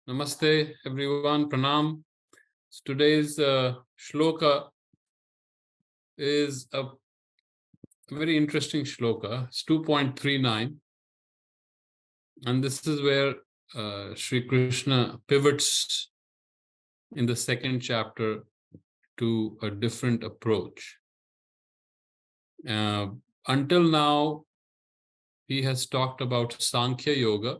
Namaste, everyone. Pranam. Today's shloka is a very interesting shloka. It's 2.39. And this is where Sri Krishna pivots in the second chapter to a different approach. Until now, he has talked about Sankhya Yoga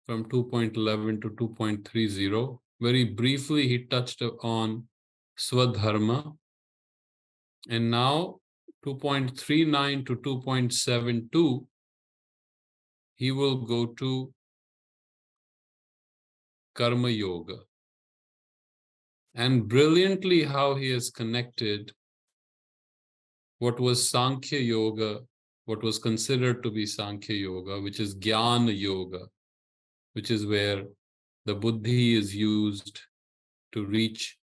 from 2.11 to 2.30. Very briefly, he touched on Swadharma. And now 2.39 to 2.72, he will go to Karma Yoga. And brilliantly how he has connected what was Sankhya Yoga, what was considered to be Sankhya Yoga, which is Gyan Yoga, which is where the buddhi is used to reach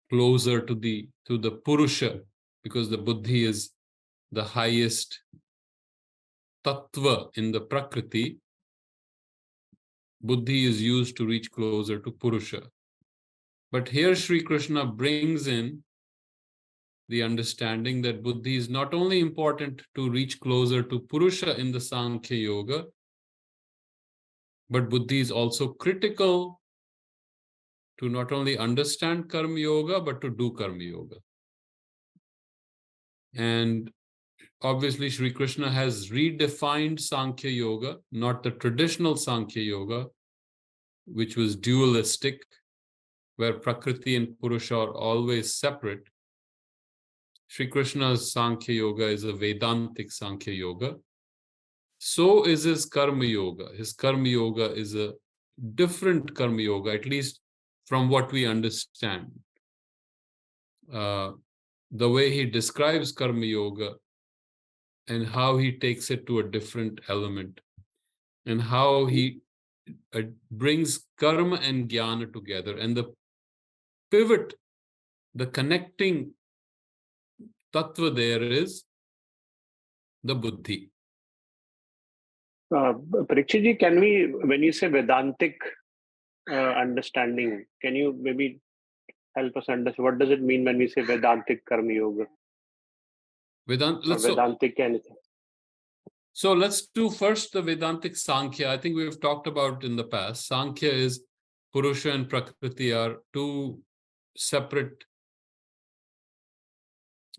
closer to the Purusha, because the buddhi is the highest tattva in the Prakriti. Buddhi is used to reach closer to Purusha. But here Sri Krishna brings in the understanding that buddhi is not only important to reach closer to Purusha in the Sankhya Yoga, but buddhi is also critical to not only understand Karma Yoga, but to do Karma Yoga. And obviously Sri Krishna has redefined Sankhya Yoga, not the traditional Sankhya Yoga, which was dualistic, where Prakriti and Purusha are always separate. Sri Krishna's Sankhya Yoga is a Vedantic Sankhya Yoga. So is his Karma Yoga. His Karma Yoga is a different Karma Yoga, at least from what we understand. The way he describes Karma Yoga and how he takes it to a different element, and how he brings karma and jnana together. And the pivot, the connecting tattva there is the buddhi. Pariksith ji, can we, when you say Vedantic understanding, can you maybe help us understand what does it mean when we say Vedantic Karma Yoga? Vedantic anything. So let's do first the Vedantic Sankhya. I think we've talked about in the past. Sankhya is Purusha and Prakriti are two separate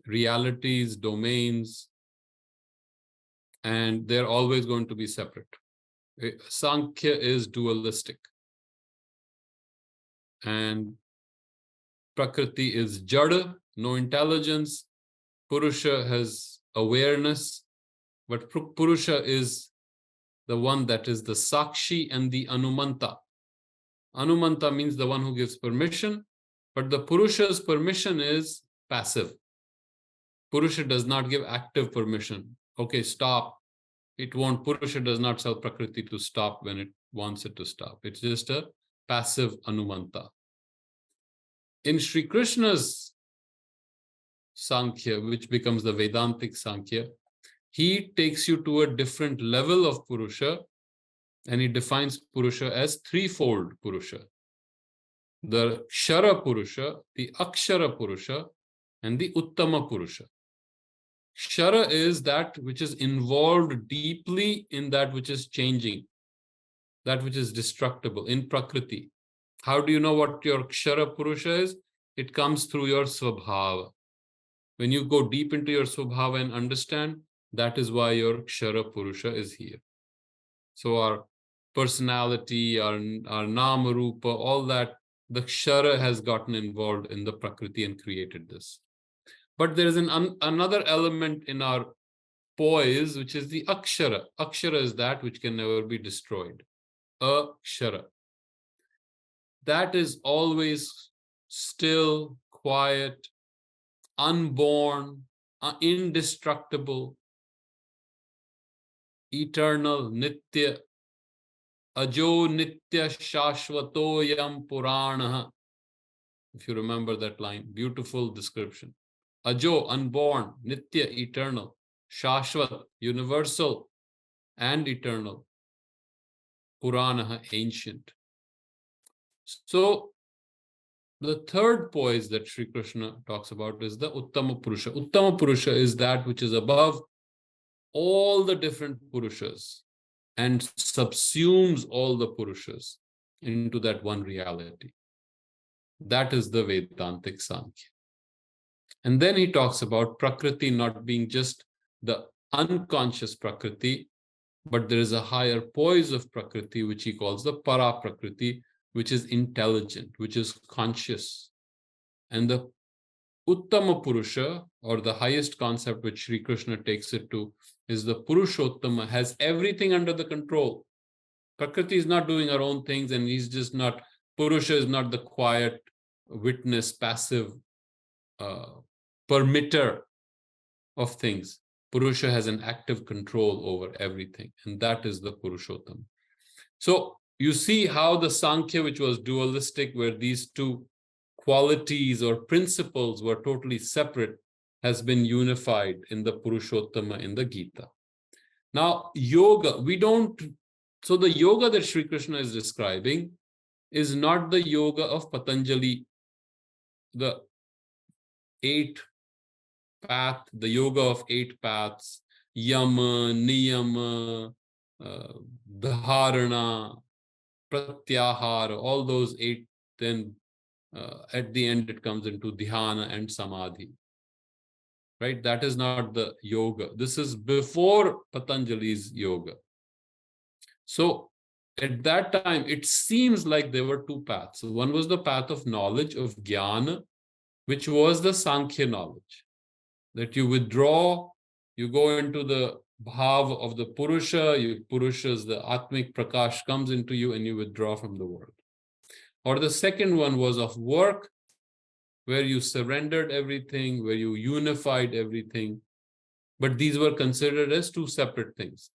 realities, domains, and they're always going to be separate. Sankhya is dualistic. And Prakriti is Jada, no intelligence. Purusha has awareness, but Purusha is the one that is the Sakshi and the Anumanta. Anumanta means the one who gives permission, but the Purusha's permission is passive. Purusha does not give active permission. Okay, stop. It won't. Purusha does not tell Prakriti to stop when it wants it to stop. It's just a passive Anumanta. In Sri Krishna's Sankhya, which becomes the Vedantic Sankhya, he takes you to a different level of Purusha, and he defines Purusha as threefold Purusha. The Kshara Purusha, the Akshara Purusha, and the Uttama Purusha. Kshara is that which is involved deeply in that which is changing, that which is destructible, in Prakriti. How do you know what your Kshara Purusha is? It comes through your Swabhava. When you go deep into your Swabhava and understand, that is why your Kshara Purusha is here. So our personality, our Nama Rupa, all that, the Kshara has gotten involved in the Prakriti and created this. But there is another element in our poise, which is the Akshara. Akshara is that which can never be destroyed. Akshara. That is always still, quiet, unborn, indestructible, eternal, nitya, ajo nitya shashvatoyam purana. If you remember that line, beautiful description. Ajo, unborn, nitya, eternal, shashvat, universal and eternal. Purana, ancient. So the third poise that Sri Krishna talks about is the Uttama Purusha. Uttama Purusha is that which is above all the different Purushas and subsumes all the Purushas into that one reality. That is the Vedantic Sankhya. And then he talks about Prakriti not being just the unconscious Prakriti, but there is a higher poise of Prakriti, which he calls the Para Prakriti, which is intelligent, which is conscious. And the Uttama Purusha, or the highest concept which Sri Krishna takes it to, is the Purushottam, has everything under the control. Prakriti is not doing her own things, and he's just not, Purusha is not the quiet witness, passive permitter of things. Purusha has an active control over everything, and that is the Purushottam. So you see how the Sankhya, which was dualistic, where these two qualities or principles were totally separate, has been unified in the Purushottama in the Gita. Now, yoga, so the yoga that Sri Krishna is describing is not the yoga of Patanjali, the 8 path, the yoga of 8 paths, yama, niyama, dharana, pratyahara, all those 8, then at the end it comes into dhyana and samadhi. Right? That is not the yoga. This is before Patanjali's yoga. So at that time, it seems like there were 2 paths. One was the path of knowledge, of Gyan, which was the Sankhya knowledge. That you withdraw, you go into the bhav of the Purusha, Purusha's, the Atmic Prakash comes into you and you withdraw from the world. Or the second one was of work, where you surrendered everything, where you unified everything. But these were considered as 2 separate things.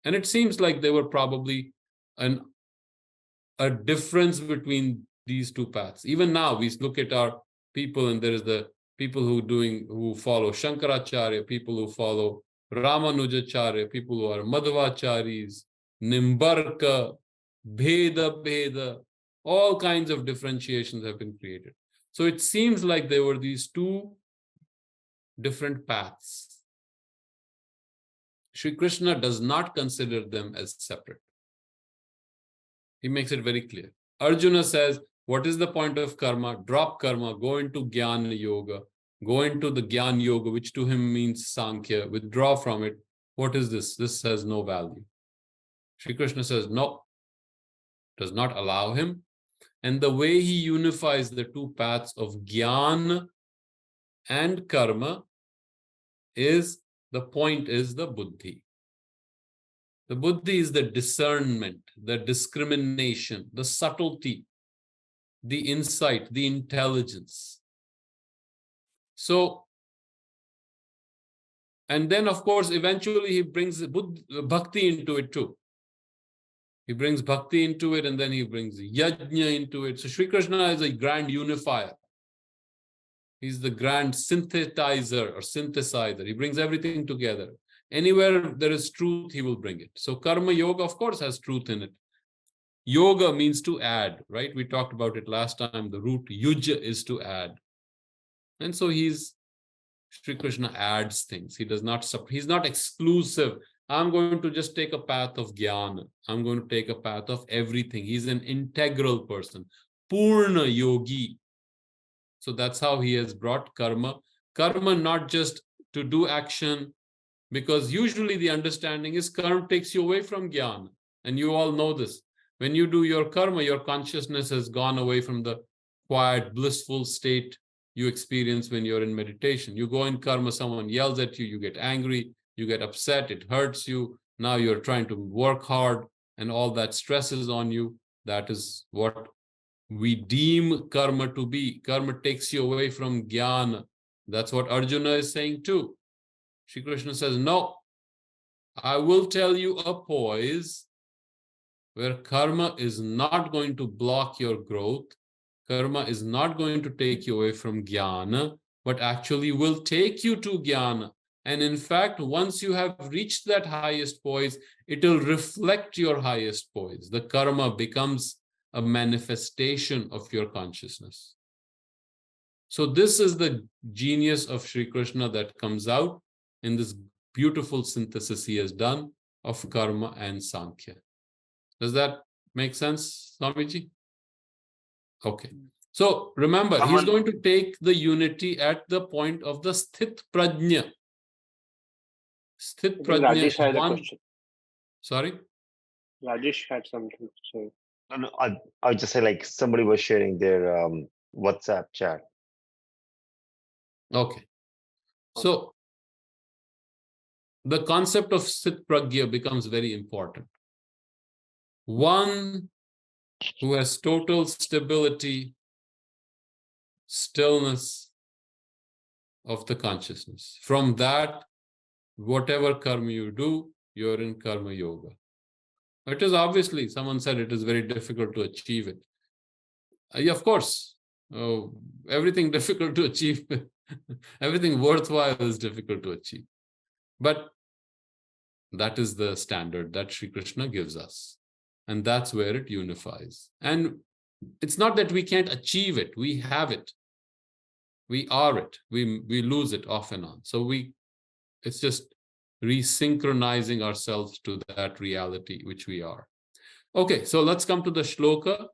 And it seems like there were probably a difference between these 2 paths. Even now, we look at our people, and there is the people who follow Shankaracharya, people who follow Ramanujacharya, people who are Madhvacharis, Nimbarka, Bheda, all kinds of differentiations have been created. So it seems like there were these 2 different paths. Sri Krishna does not consider them as separate. He makes it very clear. Arjuna says, what is the point of karma? Drop karma, go into Gyan Yoga, go into the Gyan Yoga, which to him means Sankhya, withdraw from it. What is this? This has no value. Sri Krishna says, no, does not allow him. And the way he unifies the 2 paths of Gyan and karma is, the point is the buddhi. The buddhi is the discernment, the discrimination, the subtlety, the insight, the intelligence. So, and then of course, eventually he brings bhakti into it too. He brings bhakti into it, and then he brings yajna into it. So Sri Krishna is a grand unifier. He's the grand synthesizer or synthesizer. He brings everything together. Anywhere there is truth, he will bring it. So karma yoga, of course, has truth in it. Yoga means to add, right? We talked about it last time. The root yuja is to add. And so Sri Krishna adds things. He's not exclusive. I'm going to just take a path of Gyan. I'm going to take a path of everything. He's an integral person. Purna yogi. So that's how he has brought karma. Karma not just to do action, because usually the understanding is karma takes you away from Gyan. And you all know this. When you do your karma, your consciousness has gone away from the quiet, blissful state you experience when you're in meditation. You go in karma, someone yells at you, you get angry, you get upset, it hurts you. Now you're trying to work hard and all that stress is on you. That is what we deem karma to be. Karma takes you away from Gyan. That's what Arjuna is saying too. Shri Krishna says, no, I will tell you a poise where karma is not going to block your growth. Karma is not going to take you away from Gyana, but actually will take you to Gyana. And in fact, once you have reached that highest poise, it will reflect your highest poise. The karma becomes a manifestation of your consciousness. So this is the genius of Sri Krishna that comes out in this beautiful synthesis he has done of karma and Sankhya. Does that make sense, Swamiji? Okay. So remember, he's going to take the unity at the point of the Sthit Prajna. Sthit Prajna Rajesh had a one. question. Sorry? Rajesh had something to say. No, I just say like somebody was sharing their WhatsApp chat. Okay. So the concept of Sthit Prajna becomes very important. One who has total stability, stillness of the consciousness. From that, whatever karma you do, you're in karma yoga. It is obviously, someone said it is very difficult to achieve it. Yeah, of course, everything difficult to achieve, everything worthwhile is difficult to achieve. But that is the standard that Sri Krishna gives us. And that's where it unifies. And it's not that we can't achieve it, we have it. We are it. We lose it off and on. So it's just resynchronizing ourselves to that reality which we are. Okay, so let's come to the shloka.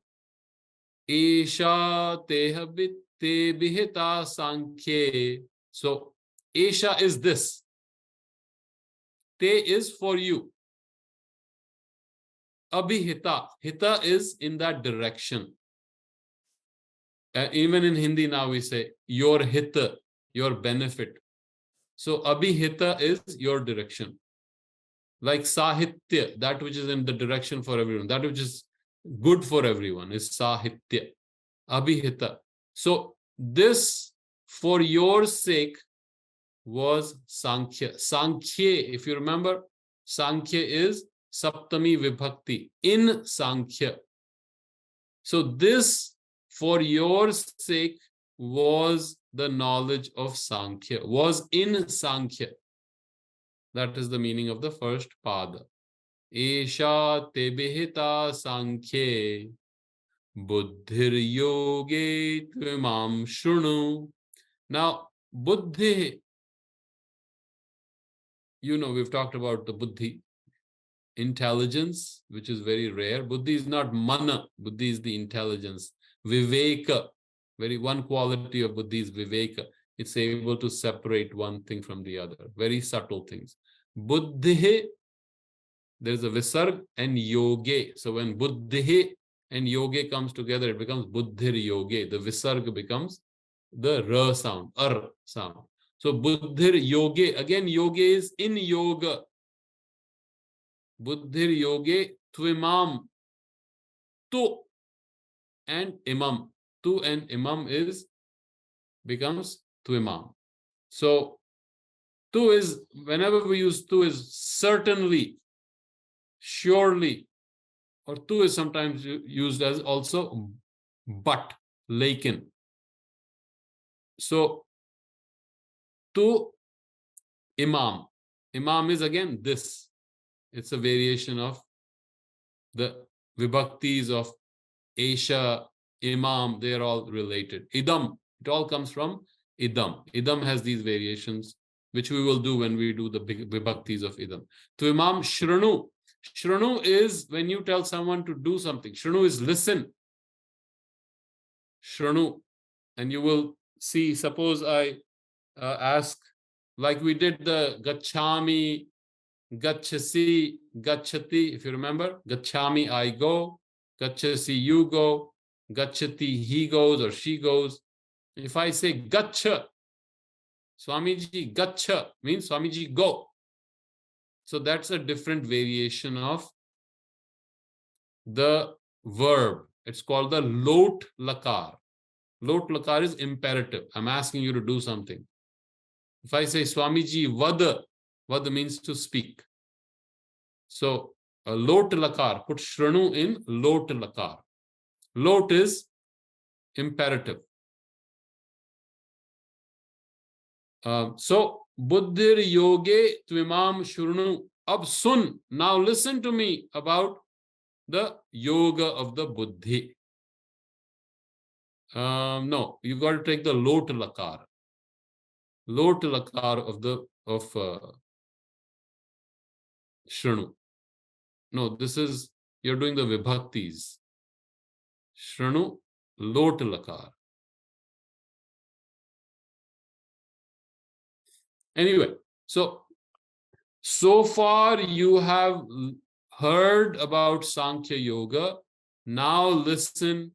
Esha teha vitte bihita sankhye. So Esha is this. Te is for you. Abhihita. Hita is in that direction. Even in Hindi now we say your hita, your benefit. So abhihita is your direction. Like sahitya, that which is in the direction for everyone, that which is good for everyone is sahitya. Abhihita. So this, for your sake, was Sankhya. Sankhya, if you remember, Sankhya is Saptami Vibhakti, in Sankhya. So this, for your sake, was the knowledge of Sankhya, was in Sankhya. That is the meaning of the first pada. Esha te bihita Sankhye buddhir yoge tvimam shrunu. Now, buddhi, we've talked about the buddhi, intelligence, which is very rare. Buddhi is not mana, buddhi is the intelligence. Viveka, one quality of buddhi is viveka. It's able to separate one thing from the other, very subtle things. Buddhi, there's a visarg and yoge. So when buddhi and yoge comes together, it becomes buddhir yoge. The visarg becomes the ra sound, ar sound. So buddhir yoge, again yoge is in yoga. Buddhir yoge tvimam, tu and imam. Tu and imam becomes tvimam. So tu is, whenever we use tu, is certainly, surely, or tu is sometimes used as also but, lekin. So tu imam. Imam is again this. It's a variation of the vibhaktis of Esha, Imam, they're all related. Idam, it all comes from Idam. Idam has these variations, which we will do when we do the vibhaktis of Idam. To Imam, Shranu. Shranu is when you tell someone to do something. Shranu is listen. Shranu. And you will see, suppose I ask, like we did the Gachami, Gachasi, Gachati, if you remember. Gachami, I go. Gachasi, you go. Gachati, he goes or she goes. If I say Gacha, Swamiji, Gacha means Swamiji, go. So that's a different variation of the verb. It's called the lot lakar. Lot lakar is imperative. I'm asking you to do something. If I say Swamiji, Vada, Vada means to speak. So a lot lakar, put Shranu in lot lakar. Lot is imperative. So Buddhir yoge tvimam shurnu. Ab sun. Now listen to me about the yoga of the buddhi. No, you got to take the lot lakar. Lot lakar of shranu. No, this is, you're doing the vibhaktis. Shranu, lot lakar. Anyway, so far you have heard about Sankhya Yoga. Now listen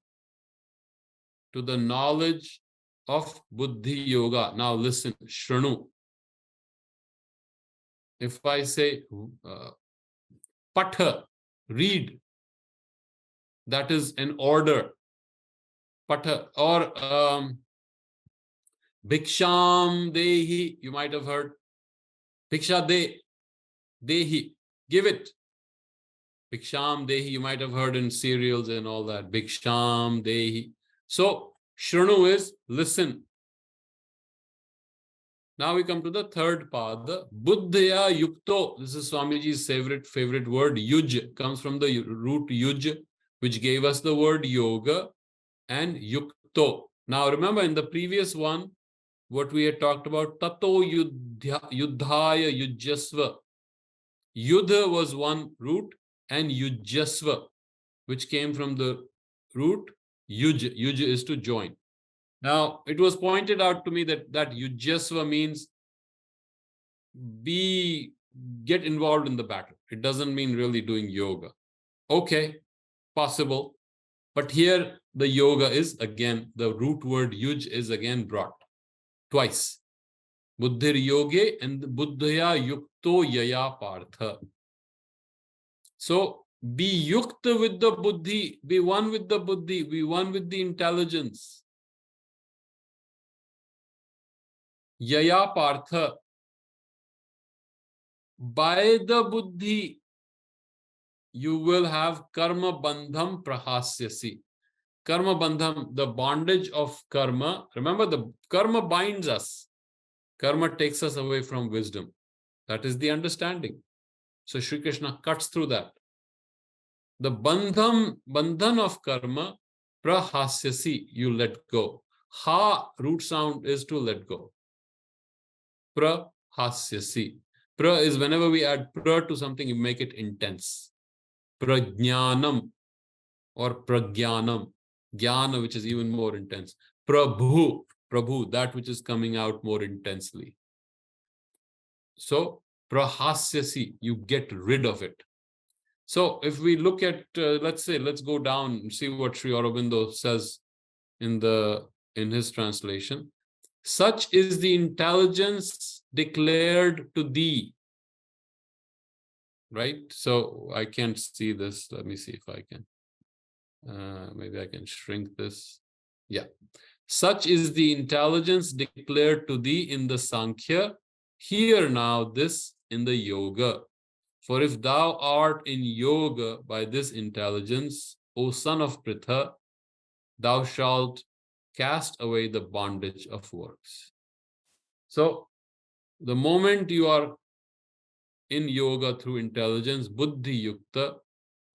to the knowledge of Buddhi Yoga. Now listen, Shranu. If I say Patha, read, that is an order. Patha, or Bhiksham Dehi, you might have heard. Bhiksha Dehi, give it. Bhiksham Dehi, you might have heard in serials and all that. Bhiksham Dehi. So, Shranu is listen. Now we come to the third pada. Buddhya Yukto. This is Swamiji's favorite word. Yuj comes from the root yuj, which gave us the word yoga, and Yukto. Now remember, in the previous one, what we had talked about, Tato Yuddhaya Yujyasva. Yudha was one root, and Yujyasva, which came from the root Yuj. Yuj is to join. Now, it was pointed out to me that Yujyasva means get involved in the battle. It doesn't mean really doing yoga. Okay, possible. But here, the yoga is again, the root word yuj is again brought twice. Buddhir yoge and buddhya yukto yaya partha. So, be yukta with the buddhi, be one with the buddhi, be one with the intelligence. Yaya partha. By the buddhi, you will have karma bandham prahasyasi. Karma bandham, the bondage of karma. Remember, the karma binds us. Karma takes us away from wisdom. That is the understanding. So Shri Krishna cuts through that. The bandhan of karma, prahasyasi, you let go. Ha, root sound is to let go. Prahasyasi. Pra is whenever we add pra to something, you make it intense. Prajnanam or pragyanam. Gyana, which is even more intense. Prabhu, that which is coming out more intensely. So, prahasyasi, you get rid of it. So, if we look at, let's go down and see what Sri Aurobindo says in his translation. Such is the intelligence declared to thee. Right? So, I can't see this. Let me see if I can. Maybe I can shrink this. Yeah. Such is the intelligence declared to thee in the Sankhya. Hear now this in the Yoga. For if thou art in Yoga by this intelligence, O son of Pritha, thou shalt cast away the bondage of works. So, the moment you are in Yoga through intelligence, Buddhi Yukta,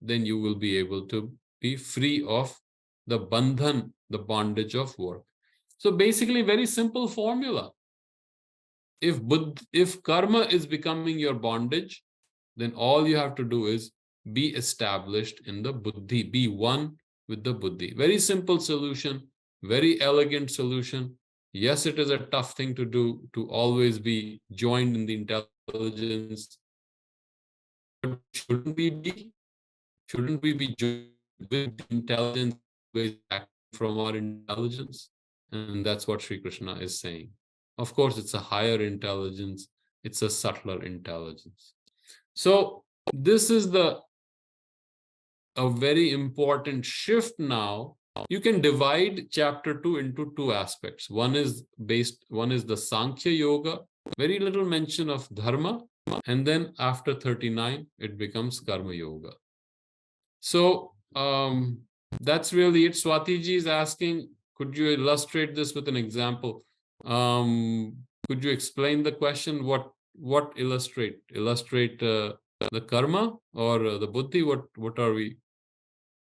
then you will be able to be free of the bandhan, the bondage of work. So basically, very simple formula. If karma is becoming your bondage, then all you have to do is be established in the buddhi, be one with the buddhi. Very simple solution, very elegant solution. Yes, it is a tough thing to do, to always be joined in the intelligence. But shouldn't we be joined with intelligence from our intelligence? And that's what Sri Krishna is saying. Of course, it's a higher intelligence. It's a subtler intelligence. So this is a very important shift now. You can divide chapter 2 into two aspects. One is the Sankhya Yoga, very little mention of Dharma. And then after 39, it becomes Karma Yoga. So that's really it. Swati ji is asking, could you illustrate this with an example? Could you explain the question? What illustrate the karma or the buddhi? What are we?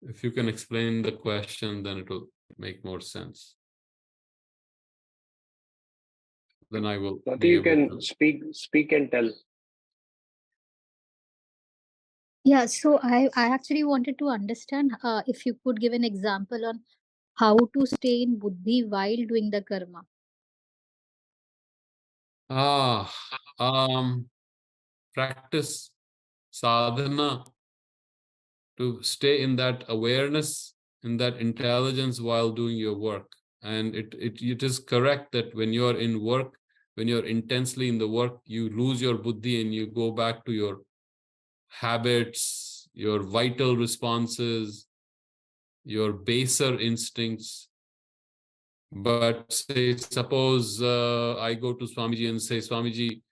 If you can explain the question, then it will make more sense. Then I will. I think be you able can to... speak and tell. Yeah, so I actually wanted to understand if you could give an example on how to stay in buddhi while doing the karma. Practice sadhana to stay in that awareness, in that intelligence while doing your work. And it is correct that when you're in work, when you're intensely in the work, you lose your buddhi and you go back to your habits, your vital responses, your baser instincts. But say, suppose I go to Swamiji and say, Swamiji,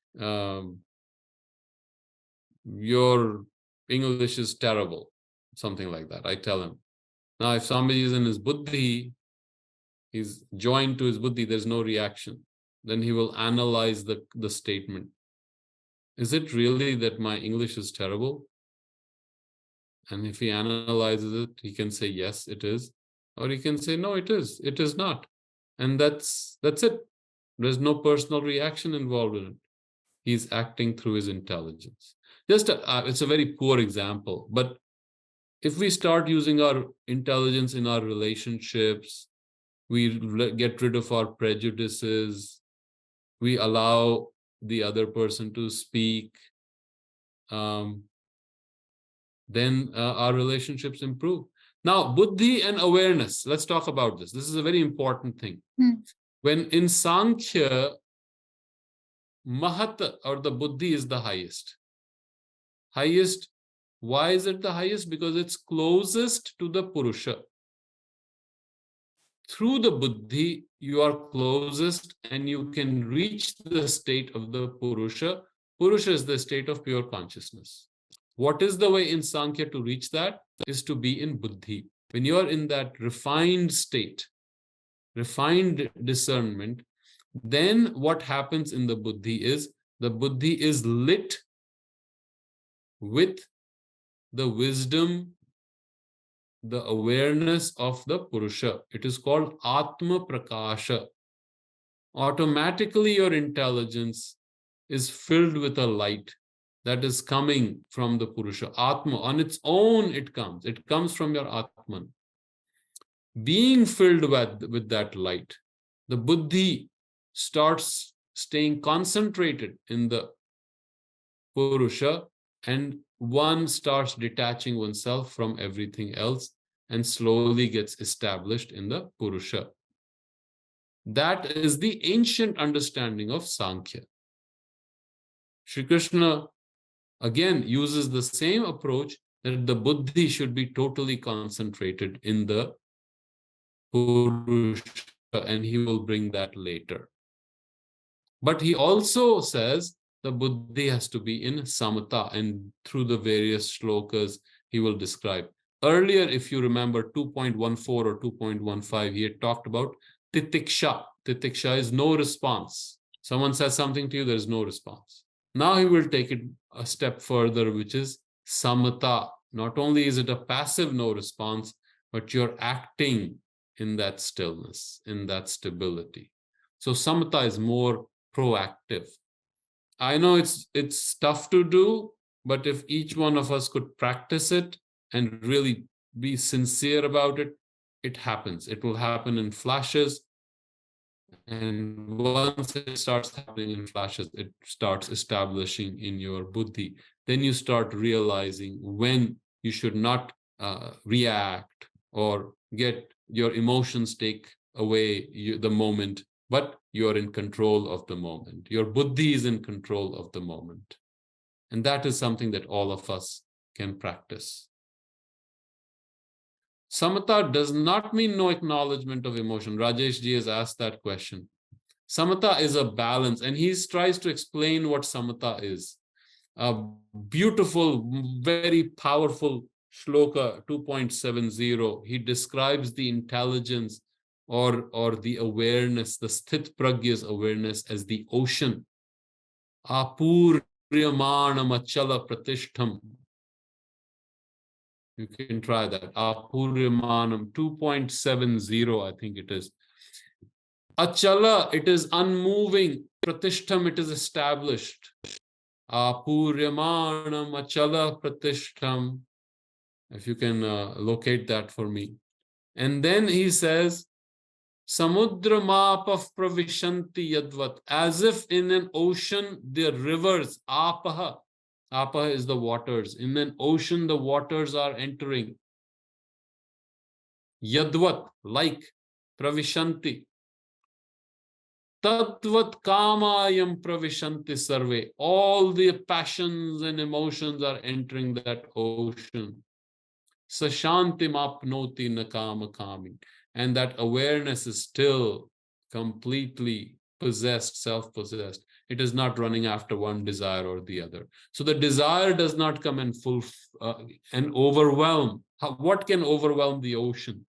your English is terrible, something like that. I tell him. Now, if Swamiji is in his buddhi, he's joined to his buddhi, there's no reaction. Then he will analyze the statement. Is it really that my English is terrible? And if he analyzes it, he can say, yes, it is. Or he can say, no, it is not. And that's it. There's no personal reaction involved in it. He's acting through his intelligence. It's a very poor example, but if we start using our intelligence in our relationships, we get rid of our prejudices, we allow the other person to speak, then our relationships improve. Now, buddhi and awareness, let's talk about this. This is a very important thing. When in Sankhya, Mahat or the buddhi is the highest. Highest. Why is it the highest? Because it's closest to the Purusha. Through the buddhi, you are closest and you can reach the state of the Purusha. Purusha is the state of pure consciousness. What is the way in Sankhya to reach that? Is to be in buddhi. When you are in that refined state, refined discernment, then what happens in the buddhi is lit with the wisdom, the awareness of the Purusha. It is called Atma Prakasha. Automatically, your intelligence is filled with a light that is coming from the Purusha. Atma, on its own, it comes. It comes from your Atman. Being filled with that light, the buddhi starts staying concentrated in the Purusha, and one starts detaching oneself from everything else and slowly gets established in the Purusha. That is the ancient understanding of Sankhya. Shri Krishna again uses the same approach, that the buddhi should be totally concentrated in the Purusha, and he will bring that later. But he also says the buddhi has to be in samatha, and through the various shlokas he will describe. Earlier, if you remember 2.14 or 2.15, he had talked about titiksha. Titiksha is no response. Someone says something to you, there is no response. Now he will take it a step further, which is samatha. Not only is it a passive no response, but you're acting in that stillness, in that stability. So samatha is more proactive. I know it's tough to do, but if each one of us could practice it and really be sincere about it, it happens. It will happen in flashes. And once it starts happening in flashes, it starts establishing in your buddhi. Then you start realizing when you should not react or get your emotions take away the moment, but you're in control of the moment. Your buddhi is in control of the moment. And that is something that all of us can practice. Samatha does not mean no acknowledgement of emotion. Rajesh ji has asked that question. Samatha is a balance, and he tries to explain what samatha is. A beautiful, very powerful Shloka 2.70. He describes the intelligence or the awareness, the sthit pragya's awareness as the ocean. Apuryamanam achala pratishtham. You can try that. Apuryamanam 2.70, I think it is. Achala, it is unmoving. Pratishtham, it is established. Apuryamanam achala pratishtham. If you can locate that for me. And then he says, Samudra mapah pravishanti yadvat. As if in an ocean, the rivers, apaha. Apaha is the waters. In an ocean, the waters are entering. Yadvat, like pravishanti. Tatvat kamayam pravishanti sarve. All the passions and emotions are entering that ocean. Sashantim apnoti nakama kami. And that awareness is still completely possessed, self-possessed. It is not running after one desire or the other. So the desire does not come and and overwhelm. What can overwhelm the ocean?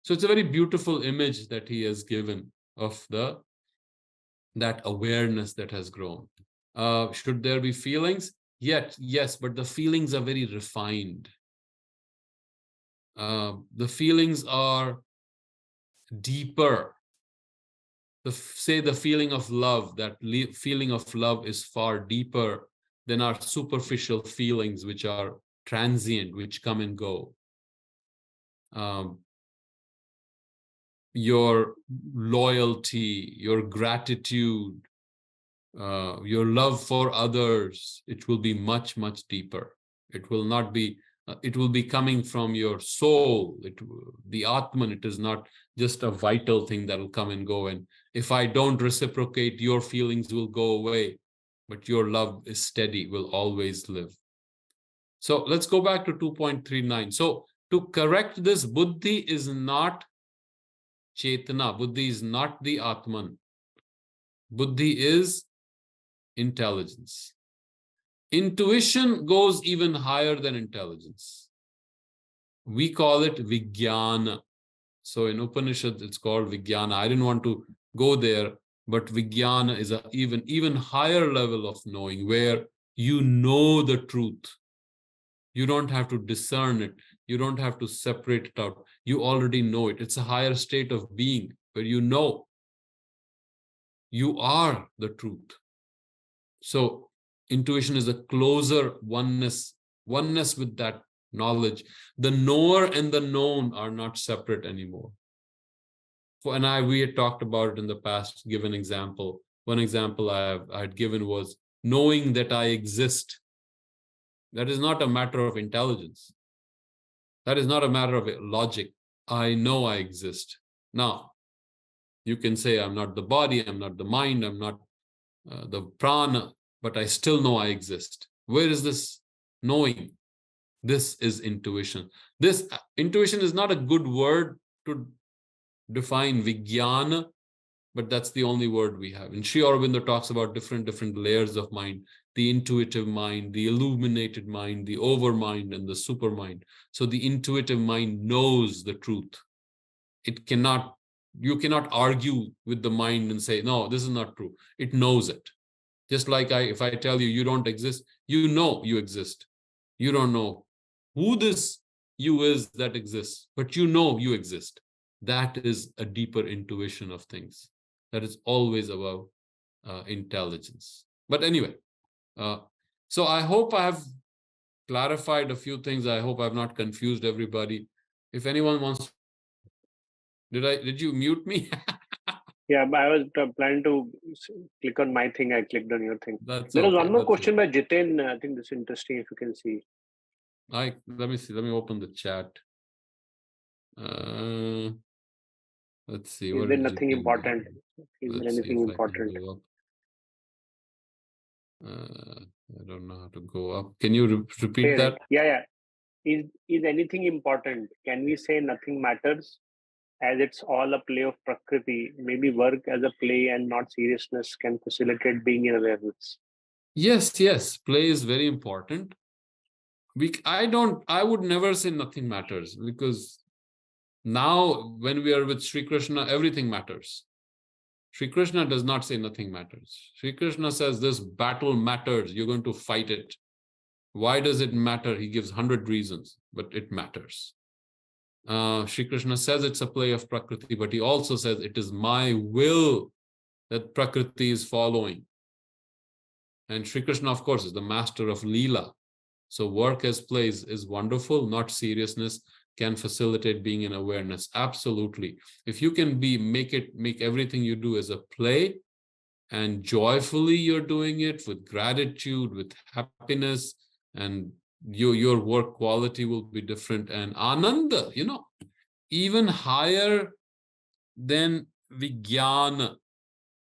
So it's a very beautiful image that he has given of that awareness that has grown. Should there be feelings? Yes, but the feelings are very refined. The feelings are deeper. Say the feeling of love, that feeling of love is far deeper than our superficial feelings, which are transient, which come and go. Your loyalty, your gratitude, your love for others, it will be much, much deeper. It will not be, it will be coming from your soul. The Atman, it is not just a vital thing that will come and go. And if I don't reciprocate, your feelings will go away. But your love is steady, will always live. So let's go back to 2.39. So to correct this, buddhi is not Chetana. Buddhi is not the Atman. Buddhi is intelligence. Intuition goes even higher than intelligence. We call it Vijnana. So in Upanishad, it's called Vijnana. I didn't want to go there, but Vijnana is an even higher level of knowing, where you know the truth. You don't have to discern it. You don't have to separate it out. You already know it. It's a higher state of being where you know you are the truth. So intuition is a closer oneness with that knowledge. The knower and the known are not separate anymore. We had talked about it in the past, give an example. One example I had given was knowing that I exist. That is not a matter of intelligence. That is not a matter of logic. I know I exist. Now, you can say I'm not the body, I'm not the mind, I'm not the prana, but I still know I exist. Where is this knowing? This is intuition. This intuition is not a good word to define Vijnana, but that's the only word we have. And Sri Aurobindo talks about different layers of mind: the intuitive mind, the illuminated mind, the overmind, and the supermind. So the intuitive mind knows the truth. You cannot argue with the mind and say, no, this is not true. It knows it. Just like if I tell you, you don't exist, you know you exist. You don't know who this you is that exists, but you know you exist. That is a deeper intuition of things. That is always about intelligence. But anyway, so I hope I have clarified a few things. I hope I've not confused everybody. If anyone wants, did you mute me? Yeah, but I was planning to click on my thing. I clicked on your thing. That's There was okay. one more question by Jiten. I think this is interesting. If you can see. Let me see. Let me open the chat. Let's see. Is there nothing important? Is there anything important? I don't know how to go up. Can you repeat that? Yeah. Is anything important? Can we say nothing matters, as it's all a play of Prakriti? Maybe work as a play and not seriousness can facilitate being in awareness. Yes. Play is very important. I would never say nothing matters, because Now, when we are with Sri Krishna, everything matters. Sri Krishna does not say nothing matters. Sri Krishna says this battle matters. You're going to fight it. Why does it matter? He gives 100 reasons, but it matters. Sri Krishna says it's a play of Prakriti, but he also says it is my will that Prakriti is following. And Sri Krishna, of course, is the master of Leela. So work as plays is wonderful, not seriousness can facilitate being in awareness. Absolutely. If you can make everything you do as a play and joyfully you're doing it with gratitude, with happiness, and your work quality will be different. And Ananda, even higher than Vijnana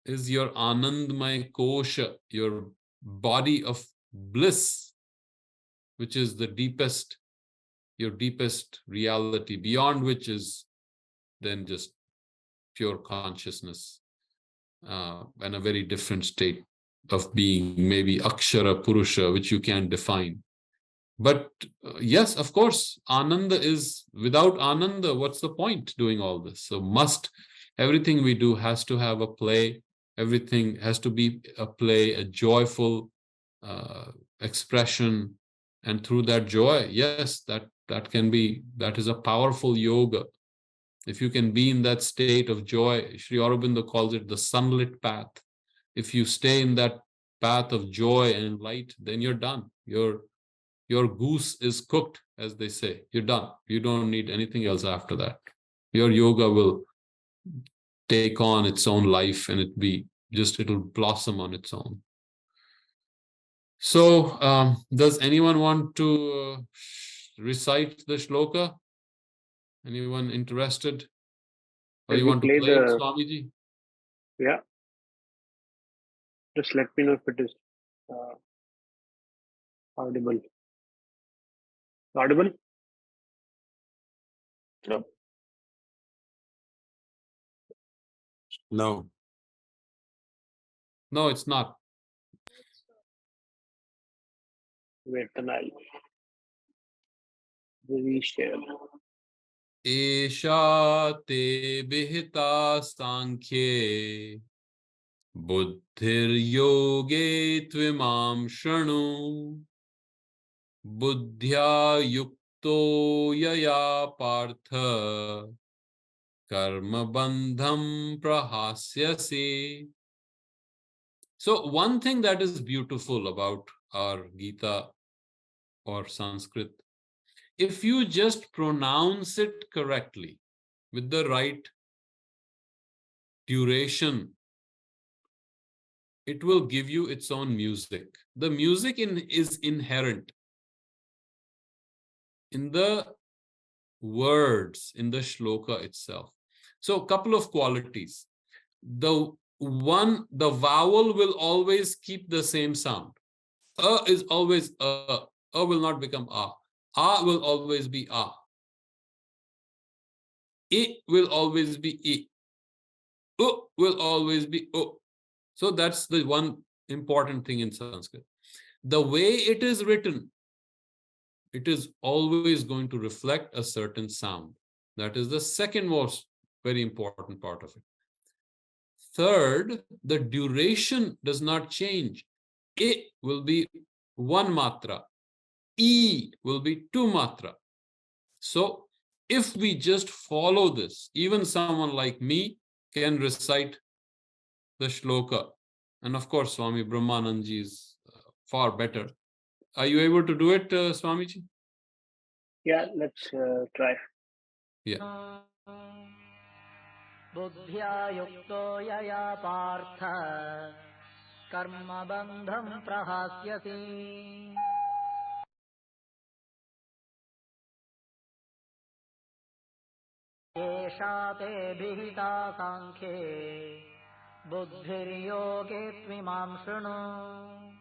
is your Anandmaya Kosha, your body of bliss, which is the deepest, your deepest reality, beyond which is then just pure consciousness and a very different state of being, maybe Akshara Purusha, which you can't define. But yes, of course, Ananda is, without Ananda, what's the point doing all this? So everything we do has to have a play. Everything has to be a play, a joyful expression. And through that joy, yes, that is a powerful yoga. If you can be in that state of joy, Sri Aurobindo calls it the sunlit path. If you stay in that path of joy and light, then you're done. Your goose is cooked, as they say. You're done. You don't need anything else after that. Your yoga will take on its own life and it'll blossom on its own. So, does anyone want to recite the shloka? Anyone interested? Or you want to play it, Swamiji? Yeah. Just let me know if it is audible. Audible? No. No. No, it's not. Wait, then I'll reshare. Esha te bihita sankhye buddhir yoge tvimam shranu buddhya yukto yaya partha karma bandham prahasyasi. So one thing that is beautiful about our Gita or Sanskrit, if you just pronounce it correctly with the right duration, it will give you its own music. The music is inherent in the words, in the shloka itself. So a couple of qualities. The vowel will always keep the same sound. Is always will not become a. A will always be a. I will always be I. U will always be U. So that's the one important thing in Sanskrit. The way it is written, it is always going to reflect a certain sound. That is the second most very important part of it. Third, the duration does not change. I will be one matra. E will be two matra. So if we just follow this, even someone like me can recite the shloka. And of course, Swami Brahmananji is far better. Are you able to do it, Swamiji? Yeah, let's try. Yeah. Buddhya yukto yaya partha karma bandham prahasyasi. Esha te bihita sankhye buddhir yoge tvimam shranu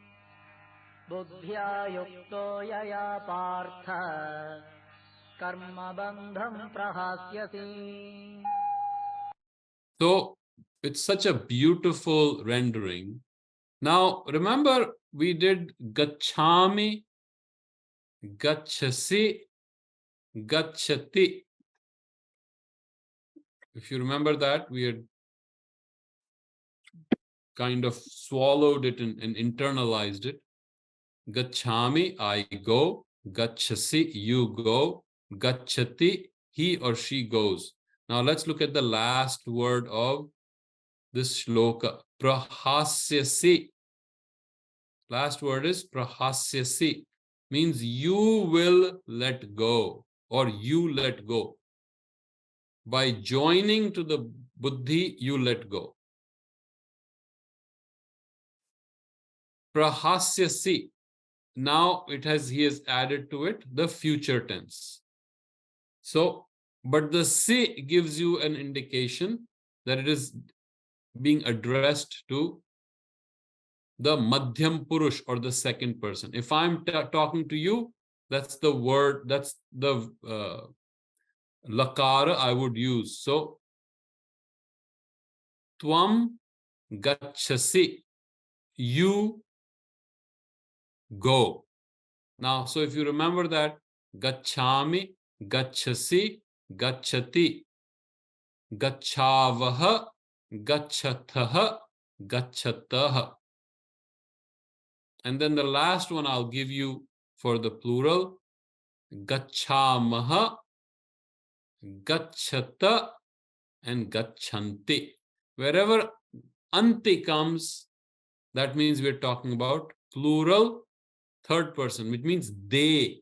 buddhya yukto yaya partha karma bandham prahasyasi. So it's such a beautiful rendering. Now, remember we did gachami, gachasi, gachati. If you remember that, we had kind of swallowed it and internalized it. Gachami, I go. Gachasi, you go. Gachati, he or she goes. Now let's look at the last word of this shloka. Prahasyasi. Last word is prahasyasi. Means you will let go, or you let go. By joining to the buddhi, you let go. Prahasyasi. Now he has added to it the future tense. So, but the si gives you an indication that it is being addressed to the Madhyam Purush, or the second person. If I'm talking to you, that's the word, that's the lakara I would use. So, Tvam gachasi, you go. Now, so if you remember that, gachami, gachasi, gachati, gachavaha, gachatha, gachatah. And then the last one I'll give you for the plural, gachamaha, gachata, and gachanti. Wherever anti comes, that means we're talking about plural third person, which means they.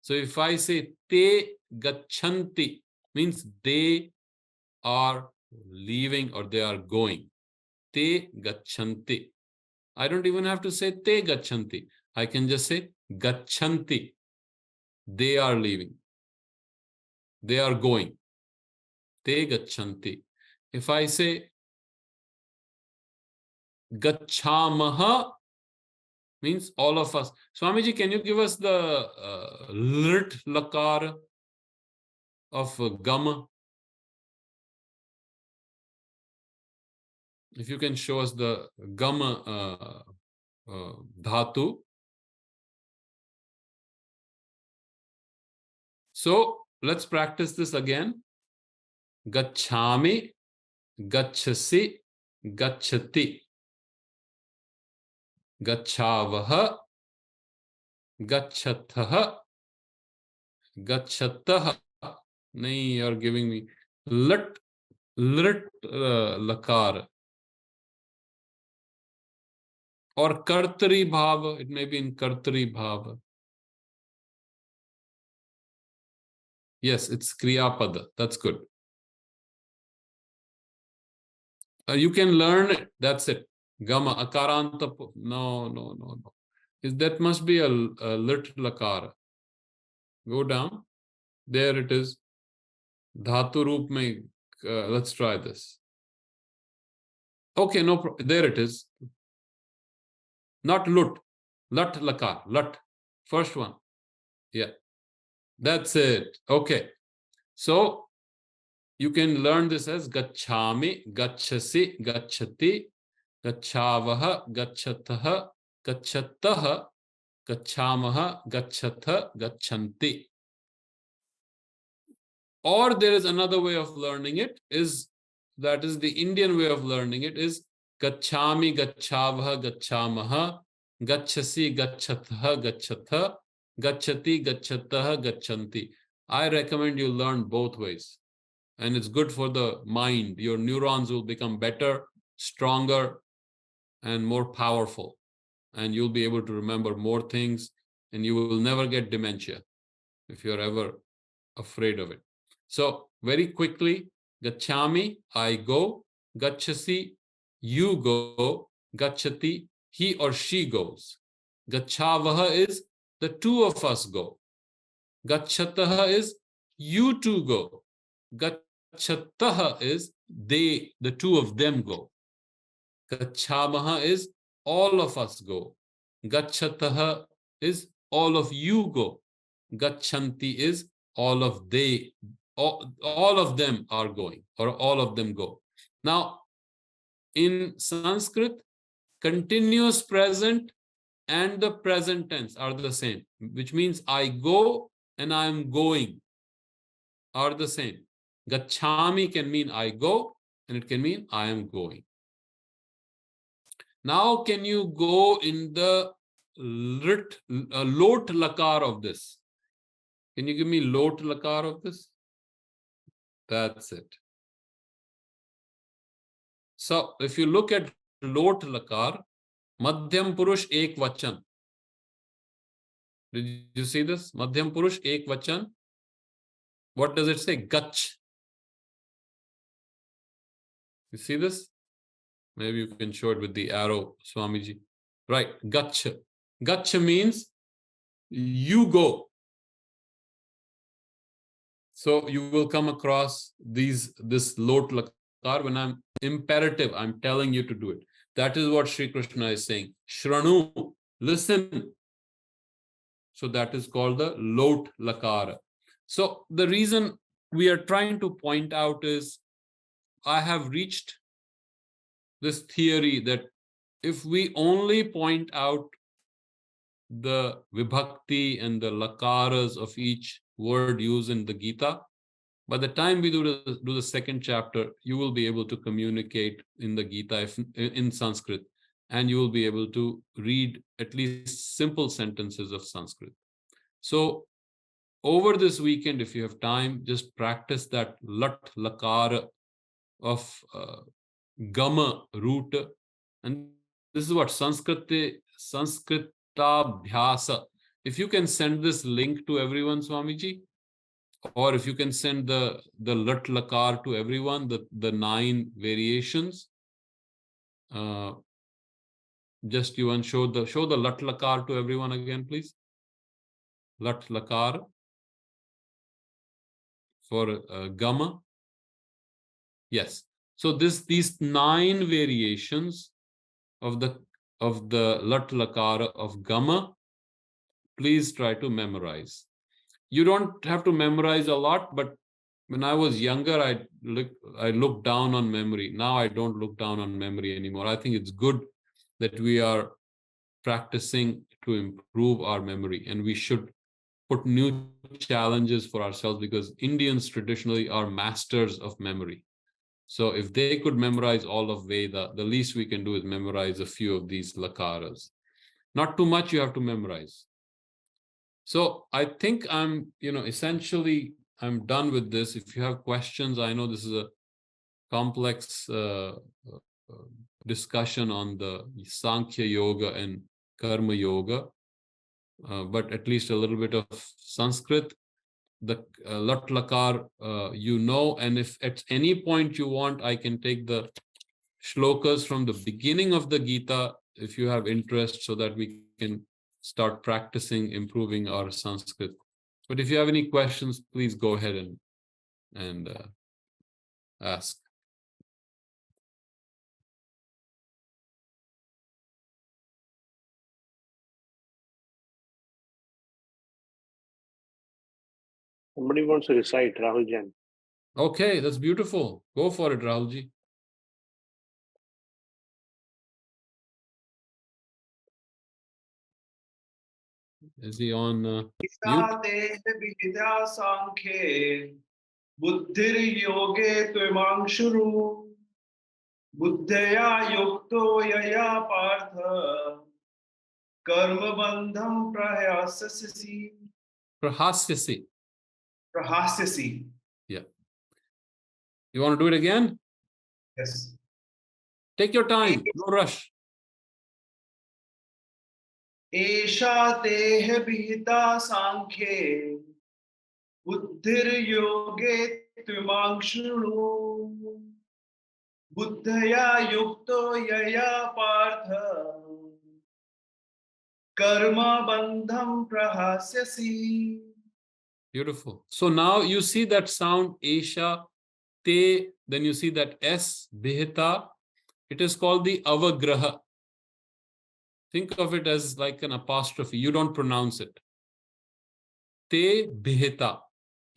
So if I say te gachanti, means they are leaving or they are going. Te gachanti. I don't even have to say te gachanti. I can just say gachanti. They are leaving. They are going. Te gachanti. If I say gachamaha, means all of us. Swamiji, can you give us the lit lakar of gama? If you can show us the gama dhatu. So let's practice this again. Gachami, gachasi, gachati. Gachavaha, gachatha, gachatah. Nahi, you're giving me lit lakar. Or kartari bhava, it may be in kartari bhava. Yes, it's kriya pada. That's good. You can learn it. That's it. Gama, akaranta. No. That must be a lit lakara. Go down. There it is. Dhatu roop mein. Let's try this. Okay, no, there it is. Not lut. Lat lakar. Lat. First one. Yeah. That's it. Okay. So you can learn this as gachami, gachasi, gachati, gachavaha, gachatah, gachatah, gachamaha, gachatha, gachanti. Or there is another way of learning it, that is the Indian way of learning it, is gachami, gachavaha, gachamaha, gachasi, gachatha, gachatha, gachati, gachatah, gachanti. I recommend you learn both ways. And it's good for the mind. Your neurons will become better, stronger, and more powerful. And you'll be able to remember more things, and you will never get dementia if you're ever afraid of it. So very quickly, gachami, I go. Gachasi, you go. Gachati, he or she goes. Gachavaha is the two of us go. Gachataha is you two go. Gachataha is they, the two of them go. Gachamaha is all of us go. Gachataha is all of you go. Gachanti is all of them are going, or all of them go. Now, in Sanskrit, continuous present and the present tense are the same, which means I go and I am going are the same. Gachami can mean I go, and it can mean I am going. Now, can you go in the lot lakar of this? Can you give me lot lakar of this? That's it. So, if you look at lot lakar, Madhyam Purush Ek Vachan. Did you see this? Madhyam Purush Ek Vachan. What does it say? Gach. You see this? Maybe you can show it with the arrow, Swamiji. Right, Gach. Gach means you go. So you will come across this lot lakar when I'm imperative, I'm telling you to do it. That is what Sri Krishna is saying. Shranu, listen. So that is called the lot lakara. So the reason we are trying to point out is I have reached this theory that if we only point out the vibhakti and the lakaras of each word used in the Gita, by the time we do the second chapter, you will be able to communicate in the Gita in Sanskrit, and you will be able to read at least simple sentences of Sanskrit. So over this weekend, if you have time, just practice that lat lakara of gama root. And this is what Sanskritabhyasa. If you can send this link to everyone, Swamiji, or if you can send the lat lakar to everyone, the 9 variations. Just you want show the lat lakar to everyone again, please. Lat lakar for gama. Yes. So these 9 variations of the lat lakara of gama, please try to memorize. You don't have to memorize a lot, but when I was younger, I looked down on memory. Now I don't look down on memory anymore. I think it's good that we are practicing to improve our memory, and we should put new challenges for ourselves, because Indians traditionally are masters of memory. So if they could memorize all of Veda, the least we can do is memorize a few of these lakaras. Not too much you have to memorize. So I think essentially I'm done with this. If you have questions, I know this is a complex discussion on the Sankhya Yoga and Karma Yoga, but at least a little bit of Sanskrit. The lat lakar, and if at any point you want, I can take the shlokas from the beginning of the Gita, if you have interest, so that we can start practicing, improving our Sanskrit. But if you have any questions, please go ahead and ask. Somebody wants to recite, Rahul Jain. Okay, that's beautiful. Go for it, Rahulji. Is he on mute? बुद्धिर योगे त्वमांशुरु बुद्धया युक्तो यया पार्थ कर्म बंधम Prahasyasi. प्रहास्यसि. Yeah. You want to do it again? Yes. Take your time. No rush. एषा Teh विहिता सांख्ये बुद्धिर योगे त्वमांशुरु बुद्धया युक्तो यया पार्थ कर्म बंधम प्रहास्यसि. Beautiful. So now you see that sound Esha, Te, then you see that S, Bihita. It is called the Avagraha. Think of it as like an apostrophe. You don't pronounce it. Te Bihita.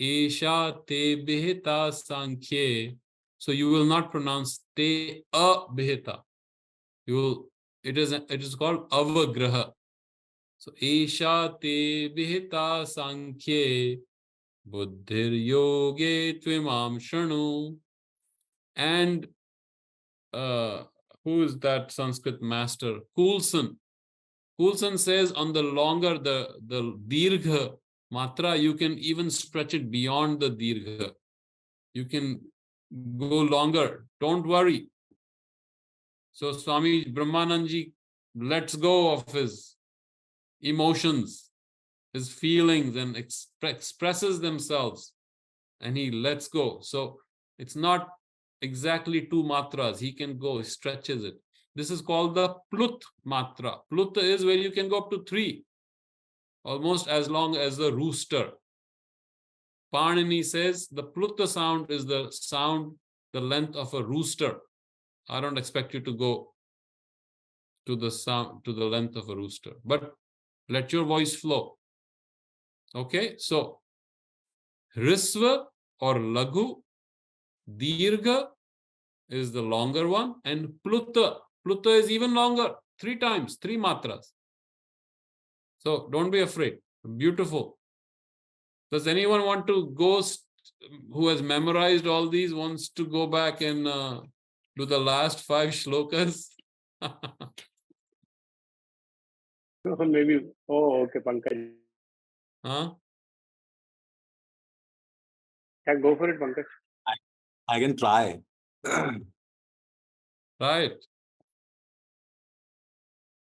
Esha Te Bihita Sankhye. So you will not pronounce Te Abhita. It is called Avagraha. So Esha Te Bihita Sankhye buddhir yoge tvimam shranu. And who is that Sanskrit master? Coulson. Coulson says on the longer, the dirgha matra, you can even stretch it beyond the dirgha. You can go longer. Don't worry. So Swami Brahmananji lets go of his emotions, his feelings, and expresses themselves, and he lets go. So it's not exactly 2 matras. He can go, he stretches it. This is called the plut matra. Plut is where you can go up to 3, almost as long as the rooster. Panini says the plutta sound is the sound, the length of a rooster. I don't expect you to go to the sound, to the length of a rooster, but let your voice flow. Okay, so Risva or Laghu, Dirgha is the longer one, and Plutta is even longer, 3 times, 3 matras. So don't be afraid. Beautiful. Does anyone want to go, who has memorized all these, wants to go back and do the last 5 shlokas? Maybe. Oh, okay, Pankaj. Huh? Yeah, go for it, Pankaj. I can try. Right.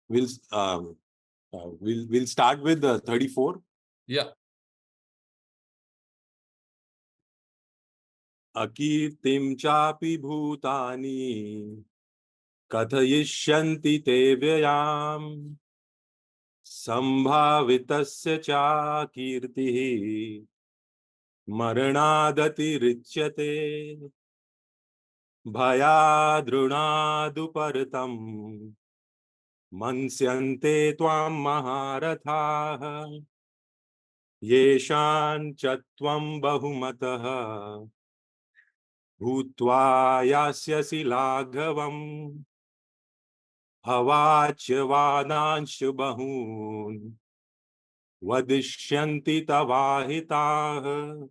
We'll start with 34. Yeah. Akirtim chapi bhutani kathayishyanti te vyayam sambhavitasya cha kirtihi maranadati richyate bhayadrunadupartam mansyante tvam maharathaha yeshan chatvam bahumataha bhutva yasyasi laghavam Havachya vadansh bahun vadishyanti tavahitah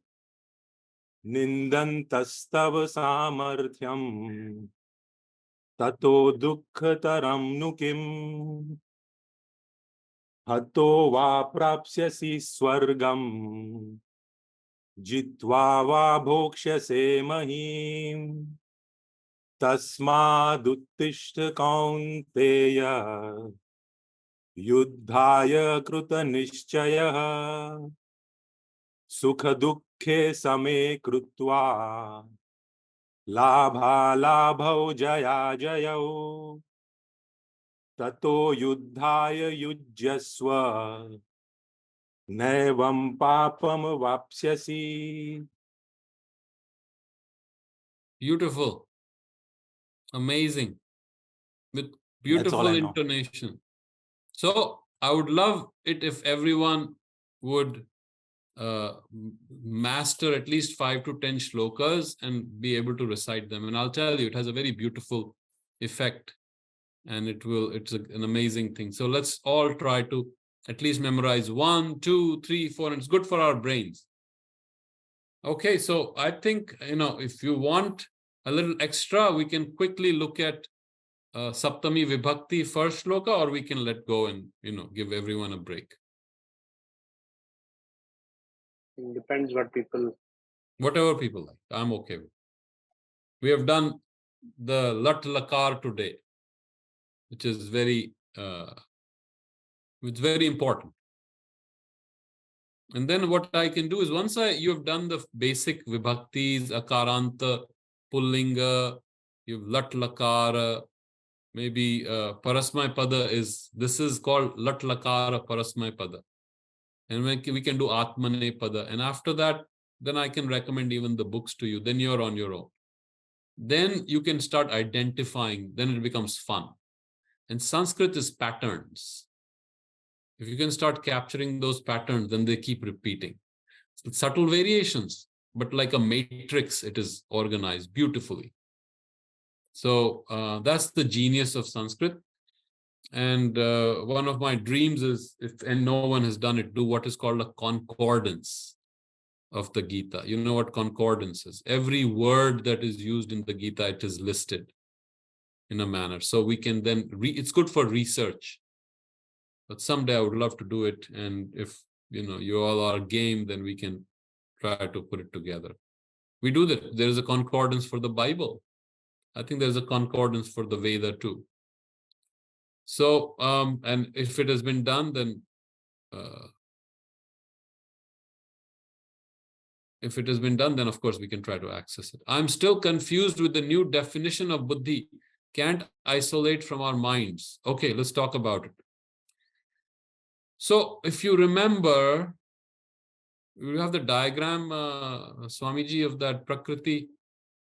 nindantastav samarthyam tato dukkataram nukim hato va prapsyasi swargam jitva va bhokshyase mahim tasmaduttishta kaunteya युद्धाय कृतनिश्चयः सुखदुःखे समे कृत्वा लाभालाभौ जयाजयौ ततो युद्धाय युज्यस्व नैवं पापं वाप्स्यसि. Beautiful. Amazing. With beautiful intonation. So I would love it if everyone would master at least 5 to 10 shlokas and be able to recite them. And I'll tell you, it has a very beautiful effect, and it's an amazing thing. So let's all try to at least memorize 1, 2, 3, 4, and it's good for our brains. Okay, so I think, if you want a little extra, we can quickly look at Saptami Vibhakti first shloka, or we can let go and, give everyone a break. It depends what people... Whatever people like, I'm okay with. We have done the Lat Lakar today, which is very important. And then what I can do is, once you have done the basic Vibhaktis, Akaranta, Pullinga, you've Lat Lakara, maybe Parasmay Pada this is called Lat Lakara Parasmay Pada. And we can do Atmane Pada. And after that, then I can recommend even the books to you. Then you're on your own. Then you can start identifying. Then it becomes fun. And Sanskrit is patterns. If you can start capturing those patterns, then they keep repeating. So subtle variations, but like a matrix, it is organized beautifully. So that's the genius of Sanskrit. And one of my dreams is, and no one has done it, do what is called a concordance. of the Gita. You know what concordance is. Every word that is used in the Gita, it is listed in a manner. So we can then it's good for research. But someday I would love to do it. And if you all are game, then we can try to put it together. We do that. There is a concordance for the Bible. I think there's a concordance for the Veda too. So, and if it has been done, then of course, we can try to access it. I'm still confused with the new definition of buddhi. Can't isolate from our minds. Okay, let's talk about it. So, if you remember, we have the diagram, Swamiji, of that Prakriti.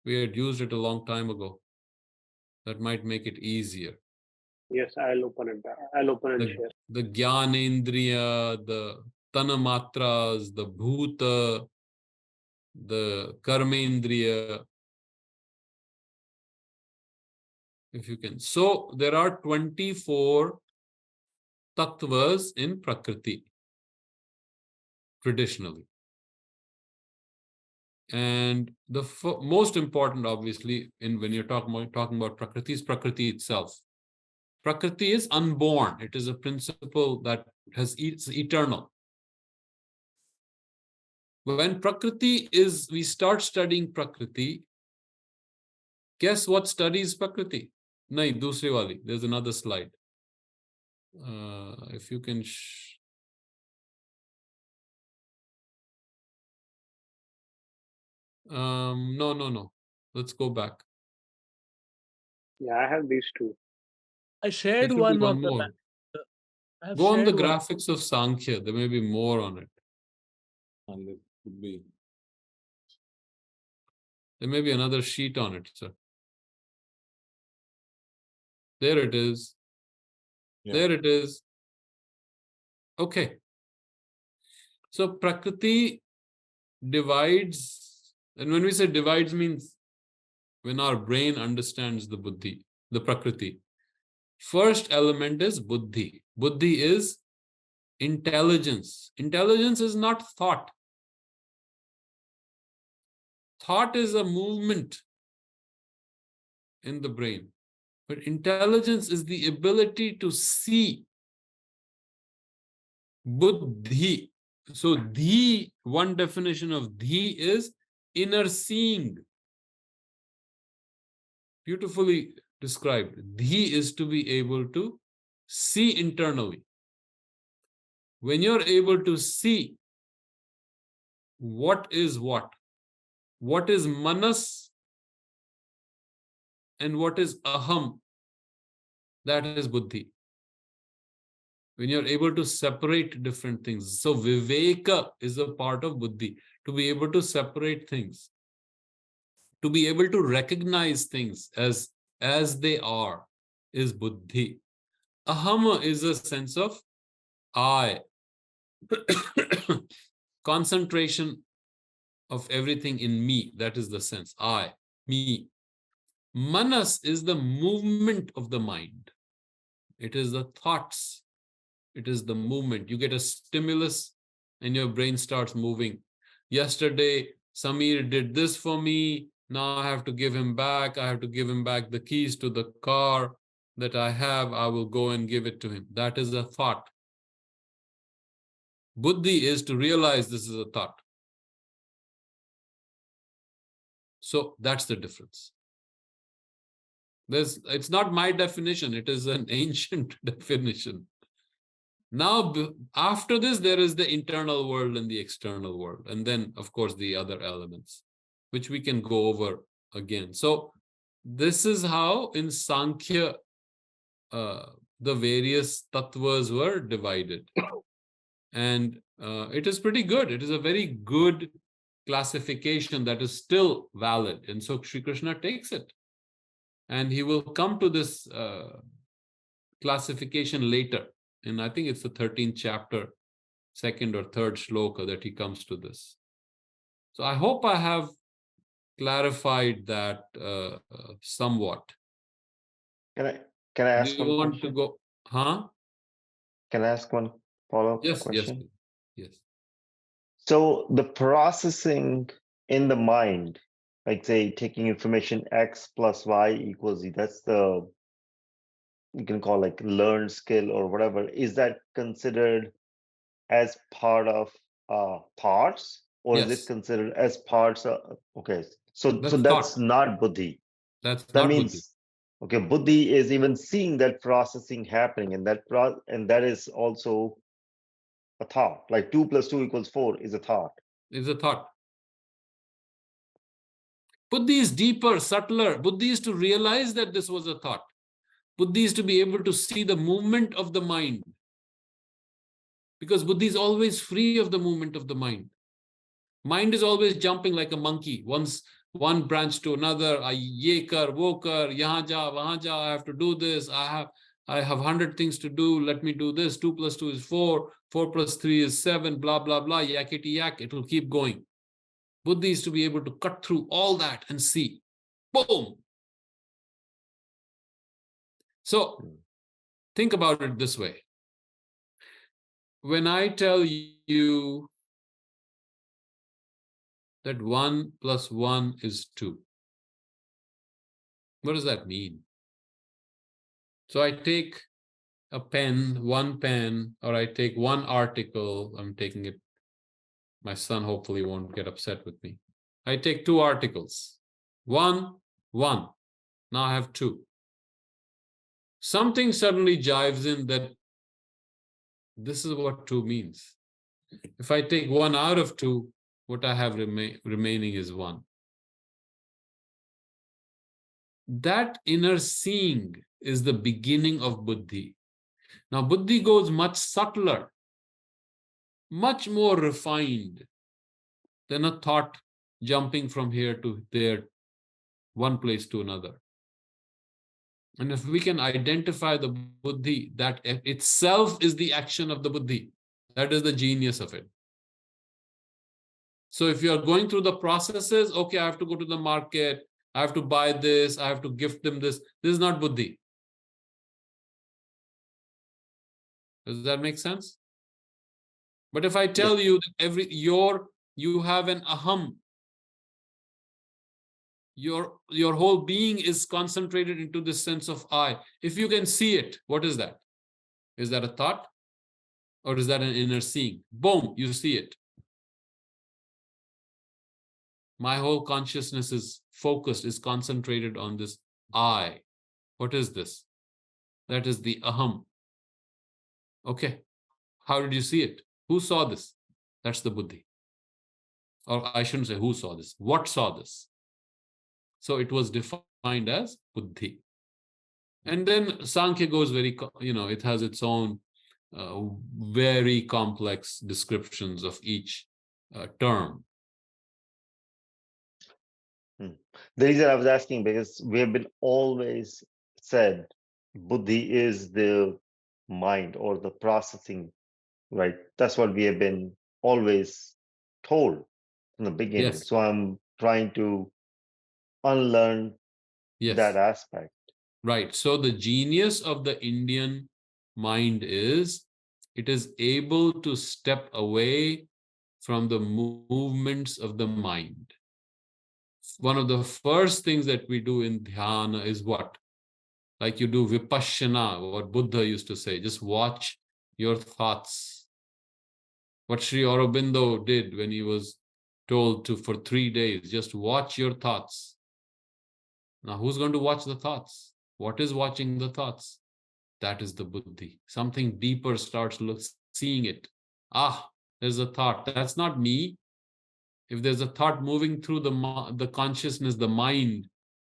We had used it a long time ago. That might make it easier. Yes, I'll open it. I'll open and share. The Gyanendriya, the Tanamatras, the Bhuta, the Karmendriya. If you can. So there are 24 tattvas in Prakriti, traditionally. And the most important, obviously, when you're talking about Prakriti, is Prakriti itself. Prakriti is unborn. It is a principle that it's eternal. When Prakriti we start studying Prakriti, guess what studies Prakriti? Nahi, dusri wali. There's another slide. If you can. No. Let's go back. Yeah, I have these two. I shared one of more. Go on the graphics of Sankhya. There may be more on it. There may be another sheet on it, sir. There it is. Yeah. There it is. Okay. So Prakriti divides, and when we say divides, means when our brain understands the buddhi, the Prakriti. First element is buddhi. Buddhi is intelligence. Intelligence is not thought. Thought is a movement in the brain. But intelligence is the ability to see. Buddhi. So one definition of dhi is inner seeing. Beautifully described. Dhi is to be able to see internally. When you're able to see what is manas and what is aham, that is buddhi. When you're able to separate different things. So viveka is a part of buddhi, to be able to separate things, to be able to recognize things as they are, is buddhi. Aham is a sense of I. Concentration of everything in me, that is the sense, I, me. Manas is the movement of the mind. It is the thoughts. It is the movement. You get a stimulus and your brain starts moving. Yesterday, Samir did this for me. Now I have to give him back. I have to give him back the keys to the car that I have. I will go and give it to him. That is a thought. Buddhi is to realize this is a thought. So that's the difference. It's not my definition. It is an ancient definition. Now, after this, there is the internal world and the external world. And then, of course, the other elements, which we can go over again. So this is how in Sankhya, the various tattvas were divided. And it is pretty good. It is a very good classification that is still valid. And so Sri Krishna takes it. And he will come to this classification later. And I think it's the 13th chapter, second or third shloka, that he comes to this. So I hope I have clarified that somewhat. Can I ask Do you one want question? to go? Huh? Can I ask one follow-up Yes, question? yes. So the processing in the mind, like say taking information X plus Y equals Z, that's the, you can call like learned skill or whatever. Is that considered as part of parts, or is it Yes, considered as parts of, okay, so that's that's thought. not buddhi. That's That not buddhi. means, okay, buddhi is even seeing that processing happening, and that is also a thought. Like 2 plus 2 equals 4 is a thought. It's a thought. Buddhi is deeper, subtler. Buddhi is to realize that this was a thought. Buddhi is to be able to see the movement of the mind. Because buddhi is always free of the movement of the mind. Mind is always jumping like a monkey, one branch to another. Ye kar, wo kar, yahan ja, wahan ja, I have to do this. I have 100 things to do. Let me do this. 2 plus 2 is 4. 4 plus 3 is 7. Blah, blah, blah. Yakety yak. It will keep going. Buddhi is to be able to cut through all that and see. Boom. So think about it this way. When I tell you that 1 plus 1 is 2, what does that mean? So I take a pen, one pen, or I take one article. I'm taking it. My son hopefully won't get upset with me. I take 2 articles. 1, 1. Now I have 2. Something suddenly jives in that this is what 2 means. If I take 1 out of 2, what I have remaining is 1. That inner seeing is the beginning of buddhi. Now, buddhi goes much subtler, much more refined than a thought jumping from here to there, one place to another. And if we can identify the buddhi, that itself is the action of the buddhi. That is the genius of it. So if you are going through the processes, okay, I have to go to the market, I have to buy this, I have to gift them this. This is not buddhi. Does that make sense? But if I tell you that you have an aham, your whole being is concentrated into this sense of I. If you can see it, what is that? Is that a thought? Or is that an inner seeing? Boom, you see it. My whole consciousness is focused, is concentrated on this I. What is this? That is the aham. Okay, how did you see it? Who saw this? That's the buddhi. Or I shouldn't say who saw this. What saw this? So it was defined as buddhi. And then Sankhya goes very, it has its own very complex descriptions of each term. The reason I was asking, because we have been always said buddhi is the mind or the processing, right? That's what we have been always told from the beginning. Yes. So I'm trying to unlearn that aspect. Right. So the genius of the Indian mind is it is able to step away from the movements of the mind. One of the first things that we do in dhyana is what? Like you do vipassana, what Buddha used to say, just watch your thoughts. What Sri Aurobindo did when he was told to, for 3 days, just watch your thoughts. Now, who's going to watch the thoughts? What is watching the thoughts? That is the buddhi. Something deeper starts seeing it. There's a thought. That's not me. If there's a thought moving through the consciousness, the mind,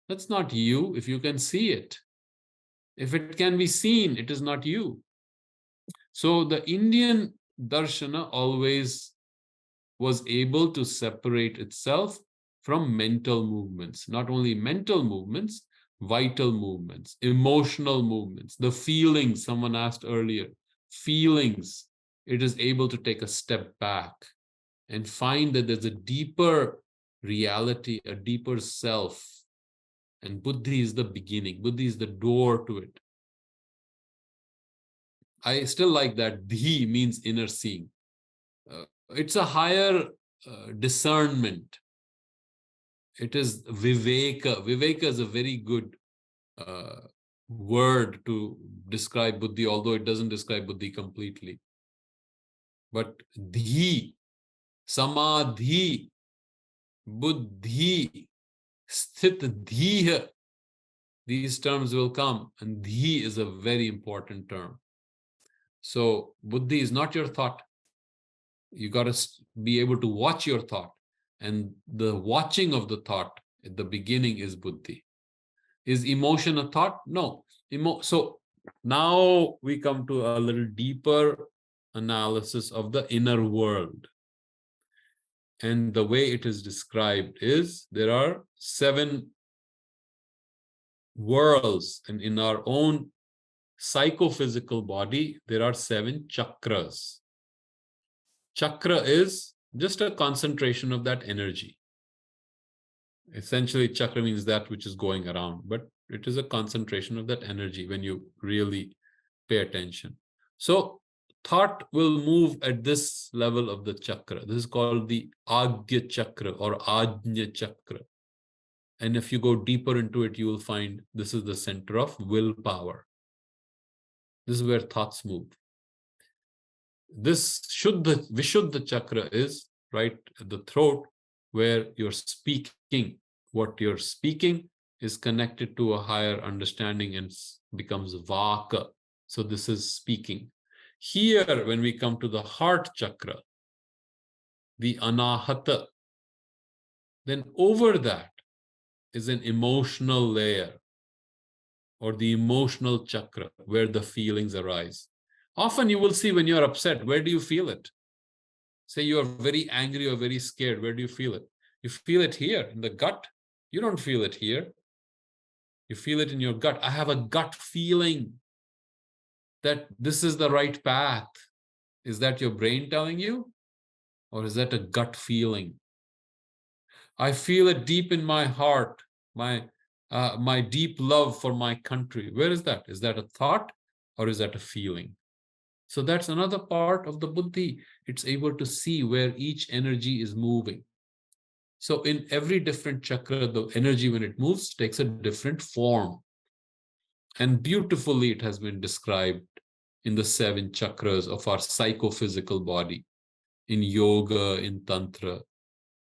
that's not you if you can see it. If it can be seen, it is not you. So the Indian darshana always was able to separate itself from mental movements. Not only mental movements, vital movements, emotional movements, the feelings someone asked earlier, feelings. It is able to take a step back and find that there's a deeper reality, a deeper self. And buddhi is the beginning. Buddhi is the door to it. I still like that dhi means inner seeing. It's a higher discernment. It is viveka. Viveka is a very good word to describe buddhi, although it doesn't describe buddhi completely. But dhi, samadhi, buddhi, sthit dhi, these terms will come, and dhi is a very important term. So buddhi is not your thought. You got to be able to watch your thought, and the watching of the thought at the beginning is buddhi. Is emotion a thought? No. So now we come to a little deeper analysis of the inner world. And the way it is described is there are 7 worlds, and in our own psychophysical body, there are 7 chakras. Chakra is just a concentration of that energy. Essentially, chakra means that which is going around, but it is a concentration of that energy when you really pay attention. So thought will move at this level of the chakra. This is called the Agya chakra or Ajna chakra. And if you go deeper into it, you will find this is the center of willpower. This is where thoughts move. This Vishuddha chakra is right at the throat, where you're speaking. What you're speaking is connected to a higher understanding and becomes vaka. So this is speaking. Here, when we come to the heart chakra, the anahata, then over that is an emotional layer, or the emotional chakra, where the feelings arise. Often you will see when you're upset, where do you feel it? Say you are very angry or very scared, where do you feel it? You feel it here in the gut. You don't feel it here. You feel it in your gut. I have a gut feeling that this is the right path. Is that your brain telling you? Or is that a gut feeling? I feel it deep in my heart, my deep love for my country. Where is that? Is that a thought or is that a feeling? So that's another part of the buddhi. It's able to see where each energy is moving. So in every different chakra, the energy when it moves takes a different form. And beautifully it has been described in the 7 chakras of our psychophysical body, in yoga, in tantra.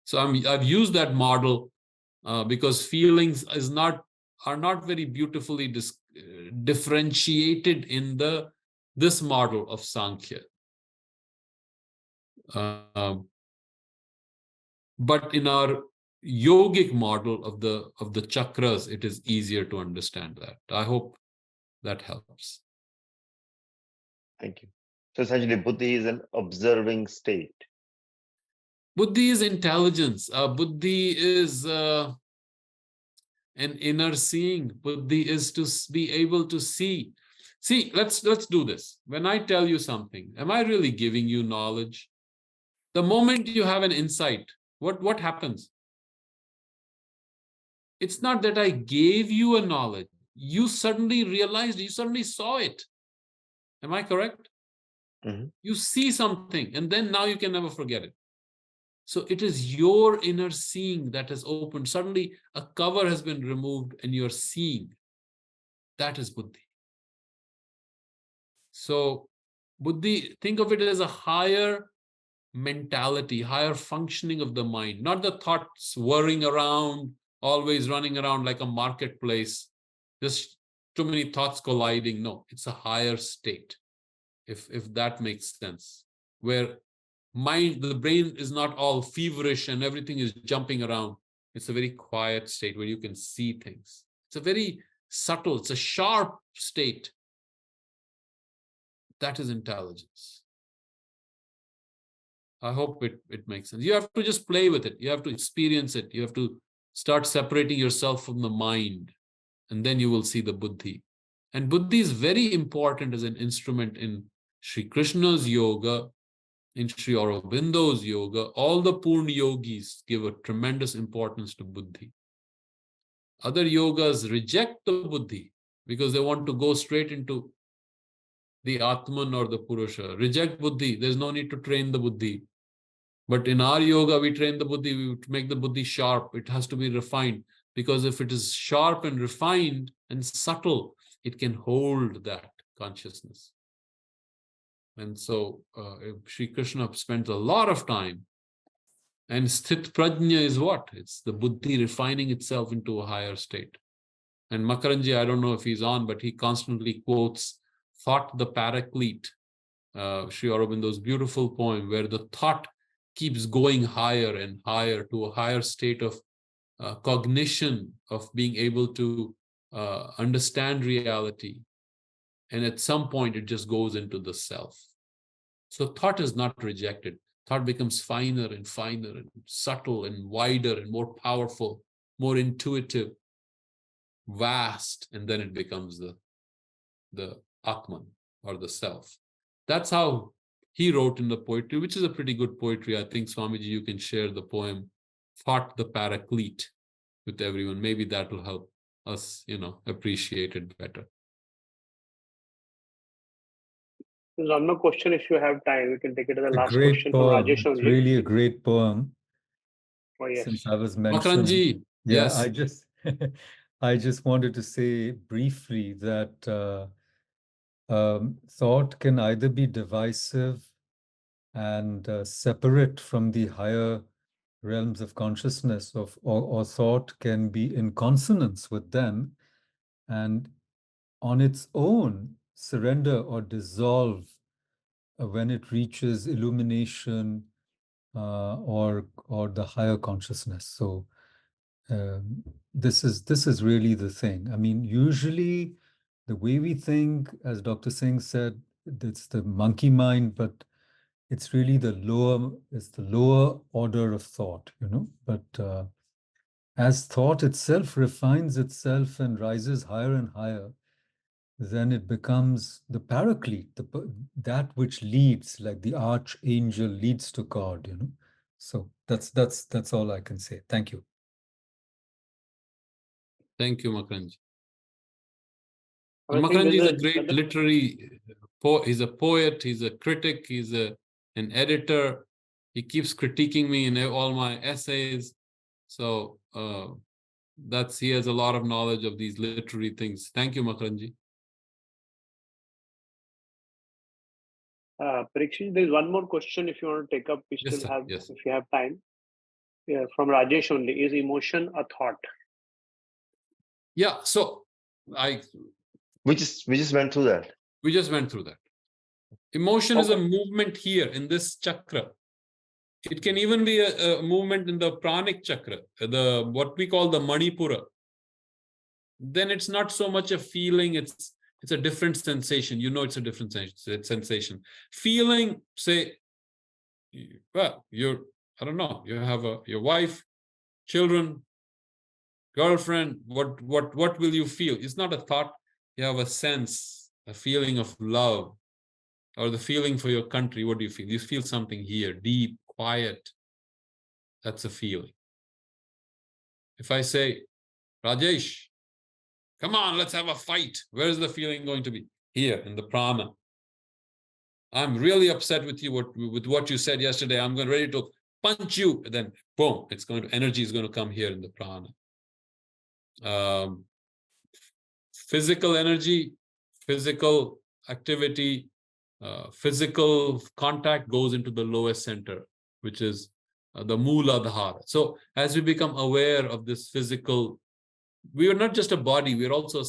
So I've used that model because feelings are not very beautifully differentiated in this model of Sankhya. But in our yogic model of the chakras, it is easier to understand that. I hope that helps. Thank you. So essentially, buddhi is an observing state. Buddhi is intelligence. Buddhi is an inner seeing. Buddhi is to be able to see. See, let's do this. When I tell you something, am I really giving you knowledge? The moment you have an insight, what happens? It's not that I gave you a knowledge. You suddenly realized, you suddenly saw it. Am I correct? Mm-hmm. You see something, and then now you can never forget it. So it is your inner seeing that has opened. Suddenly a cover has been removed and you're seeing. That is buddhi. So buddhi, think of it as a higher mentality, higher functioning of the mind, not the thoughts whirring around, always running around like a marketplace, just too many thoughts colliding. No, it's a higher state, if that makes sense, where the brain is not all feverish and everything is jumping around. It's a very quiet state where you can see things. It's a very subtle, it's a sharp state. That is intelligence. I hope it makes sense. You have to just play with it. You have to experience it. You have to start separating yourself from the mind, and then you will see the buddhi. And buddhi is very important as an instrument in Sri Krishna's yoga, in Sri Aurobindo's yoga. All the Purna yogis give a tremendous importance to buddhi. Other yogas reject the buddhi because they want to go straight into the Atman or the Purusha. Reject Buddhi. There's no need to train the Buddhi. But in our yoga, we train the Buddhi. We make the Buddhi sharp. It has to be refined. Because if it is sharp and refined and subtle, it can hold that consciousness. And so Sri Krishna spends a lot of time. And Sthit Prajna is what? It's the Buddhi refining itself into a higher state. And Makaranji, I don't know if he's on, but he constantly quotes Thought the Paraclete, Sri Aurobindo's beautiful poem, where the thought keeps going higher and higher to a higher state of cognition, of being able to understand reality. And at some point, it just goes into the self. So thought is not rejected. Thought becomes finer and finer and subtle and wider and more powerful, more intuitive, vast, and then it becomes the Atman or the self. That's how he wrote in the poetry, which is a pretty good poetry. I think, Swamiji, you can share the poem, Thought the Paraclete, with everyone. Maybe that will help us, appreciate it better. There's one more question if you have time. We can take it as a last great question poem. from Rajesh It's only. really a great poem. Oh, yes. Since I was mentioning, Makaranji, yeah, yes. I just I just wanted to say briefly that thought can either be divisive and separate from the higher realms of consciousness, or thought can be in consonance with them and on its own surrender or dissolve when it reaches illumination or the higher consciousness. So this is really the thing. I mean, usually the way we think, as Dr. Singh said, it's the monkey mind, but it's really the lower order of thought, But as thought itself refines itself and rises higher and higher, then it becomes the paraclete, that which leads, like the archangel leads to God, So that's all I can say. Thank you. Thank you, Makaranji. I think Makaranji is there's a great literary he's a poet, he's a critic, he's an editor. He keeps critiquing me in all my essays. So he has a lot of knowledge of these literary things. Thank you, Makaranji. Parikshit, there's one more question if you want to take up. We Yes, still sir. have, Yes. if you have time. Yeah, from Rajesh only. Is emotion a thought? Yeah, so We just went through that. we just went through that. Emotion is a Okay. movement here in this chakra. It can even be a movement in the pranic chakra, what we call the Manipura. Then it's not so much a feeling, it's a different sensation. It's a different sensation. Feeling, say, well, I don't know, you have your wife, children, girlfriend, what will you feel? It's not a thought. You have a sense, a feeling of love, or the feeling for your country. What do you feel? You feel something here, deep, quiet. That's a feeling. If I say, Rajesh, come on, let's have a fight. Where is the feeling going to be? Here in the prana. I'm really upset with you with what you said yesterday. I'm ready to punch you. And then boom, energy is going to come here in the prana. Physical energy, physical activity, physical contact goes into the lowest center, which is the Mooladhara. So as we become aware of this physical, we are not just a body, we are also a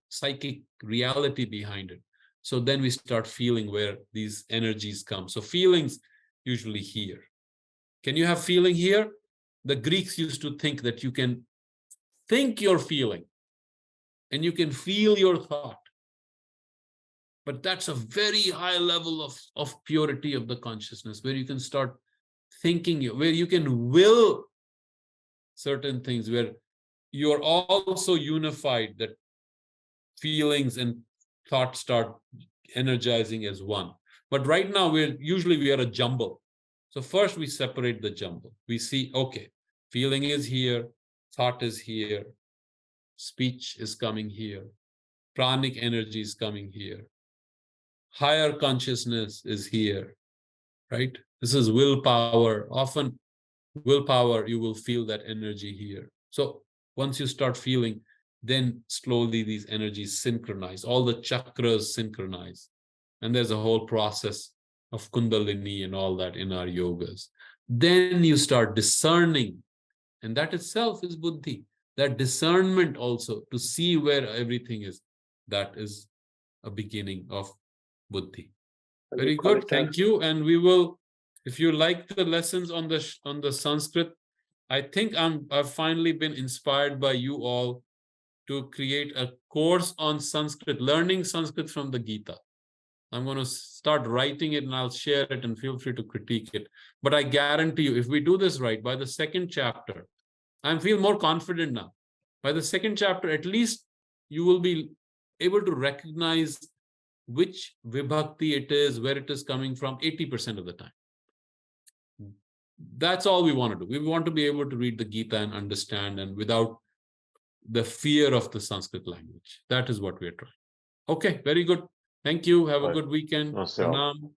psychic reality behind it. So then we start feeling where these energies come. So feelings usually here. Can you have feeling here? The Greeks used to think that you can think your feeling and you can feel your thought. But that's a very high level of purity of the consciousness, where you can start thinking, where you can will certain things, where you're also unified, that feelings and thoughts start energizing as one. But right now, we are a jumble. So first we separate the jumble. We see, okay, feeling is here, thought is here, speech is coming here, pranic energy is coming here. higher consciousness is here, right? This is willpower. Often willpower, you will feel that energy here. So once you start feeling, then slowly these energies synchronize, all the chakras synchronize. And there's a whole process of Kundalini and all that in our yogas. Then you start discerning, and that itself is buddhi. That discernment also, to see where everything is, that is a beginning of buddhi. Very good, thank you. And we will, if you like the lessons on the Sanskrit, I think I've finally been inspired by you all to create a course on Sanskrit, learning Sanskrit from the Gita. I'm going to start writing it and I'll share it, and feel free to critique it. But I guarantee you, if we do this right, by the second chapter, I feel more confident now. By the second chapter, at least you will be able to recognize which vibhakti it is, where it is coming from, 80% of the time. That's all we want to do. We want to be able to read the Gita and understand, and without the fear of the Sanskrit language. That is what we're trying. Okay, very good. Thank you. Have a good weekend. Pranam.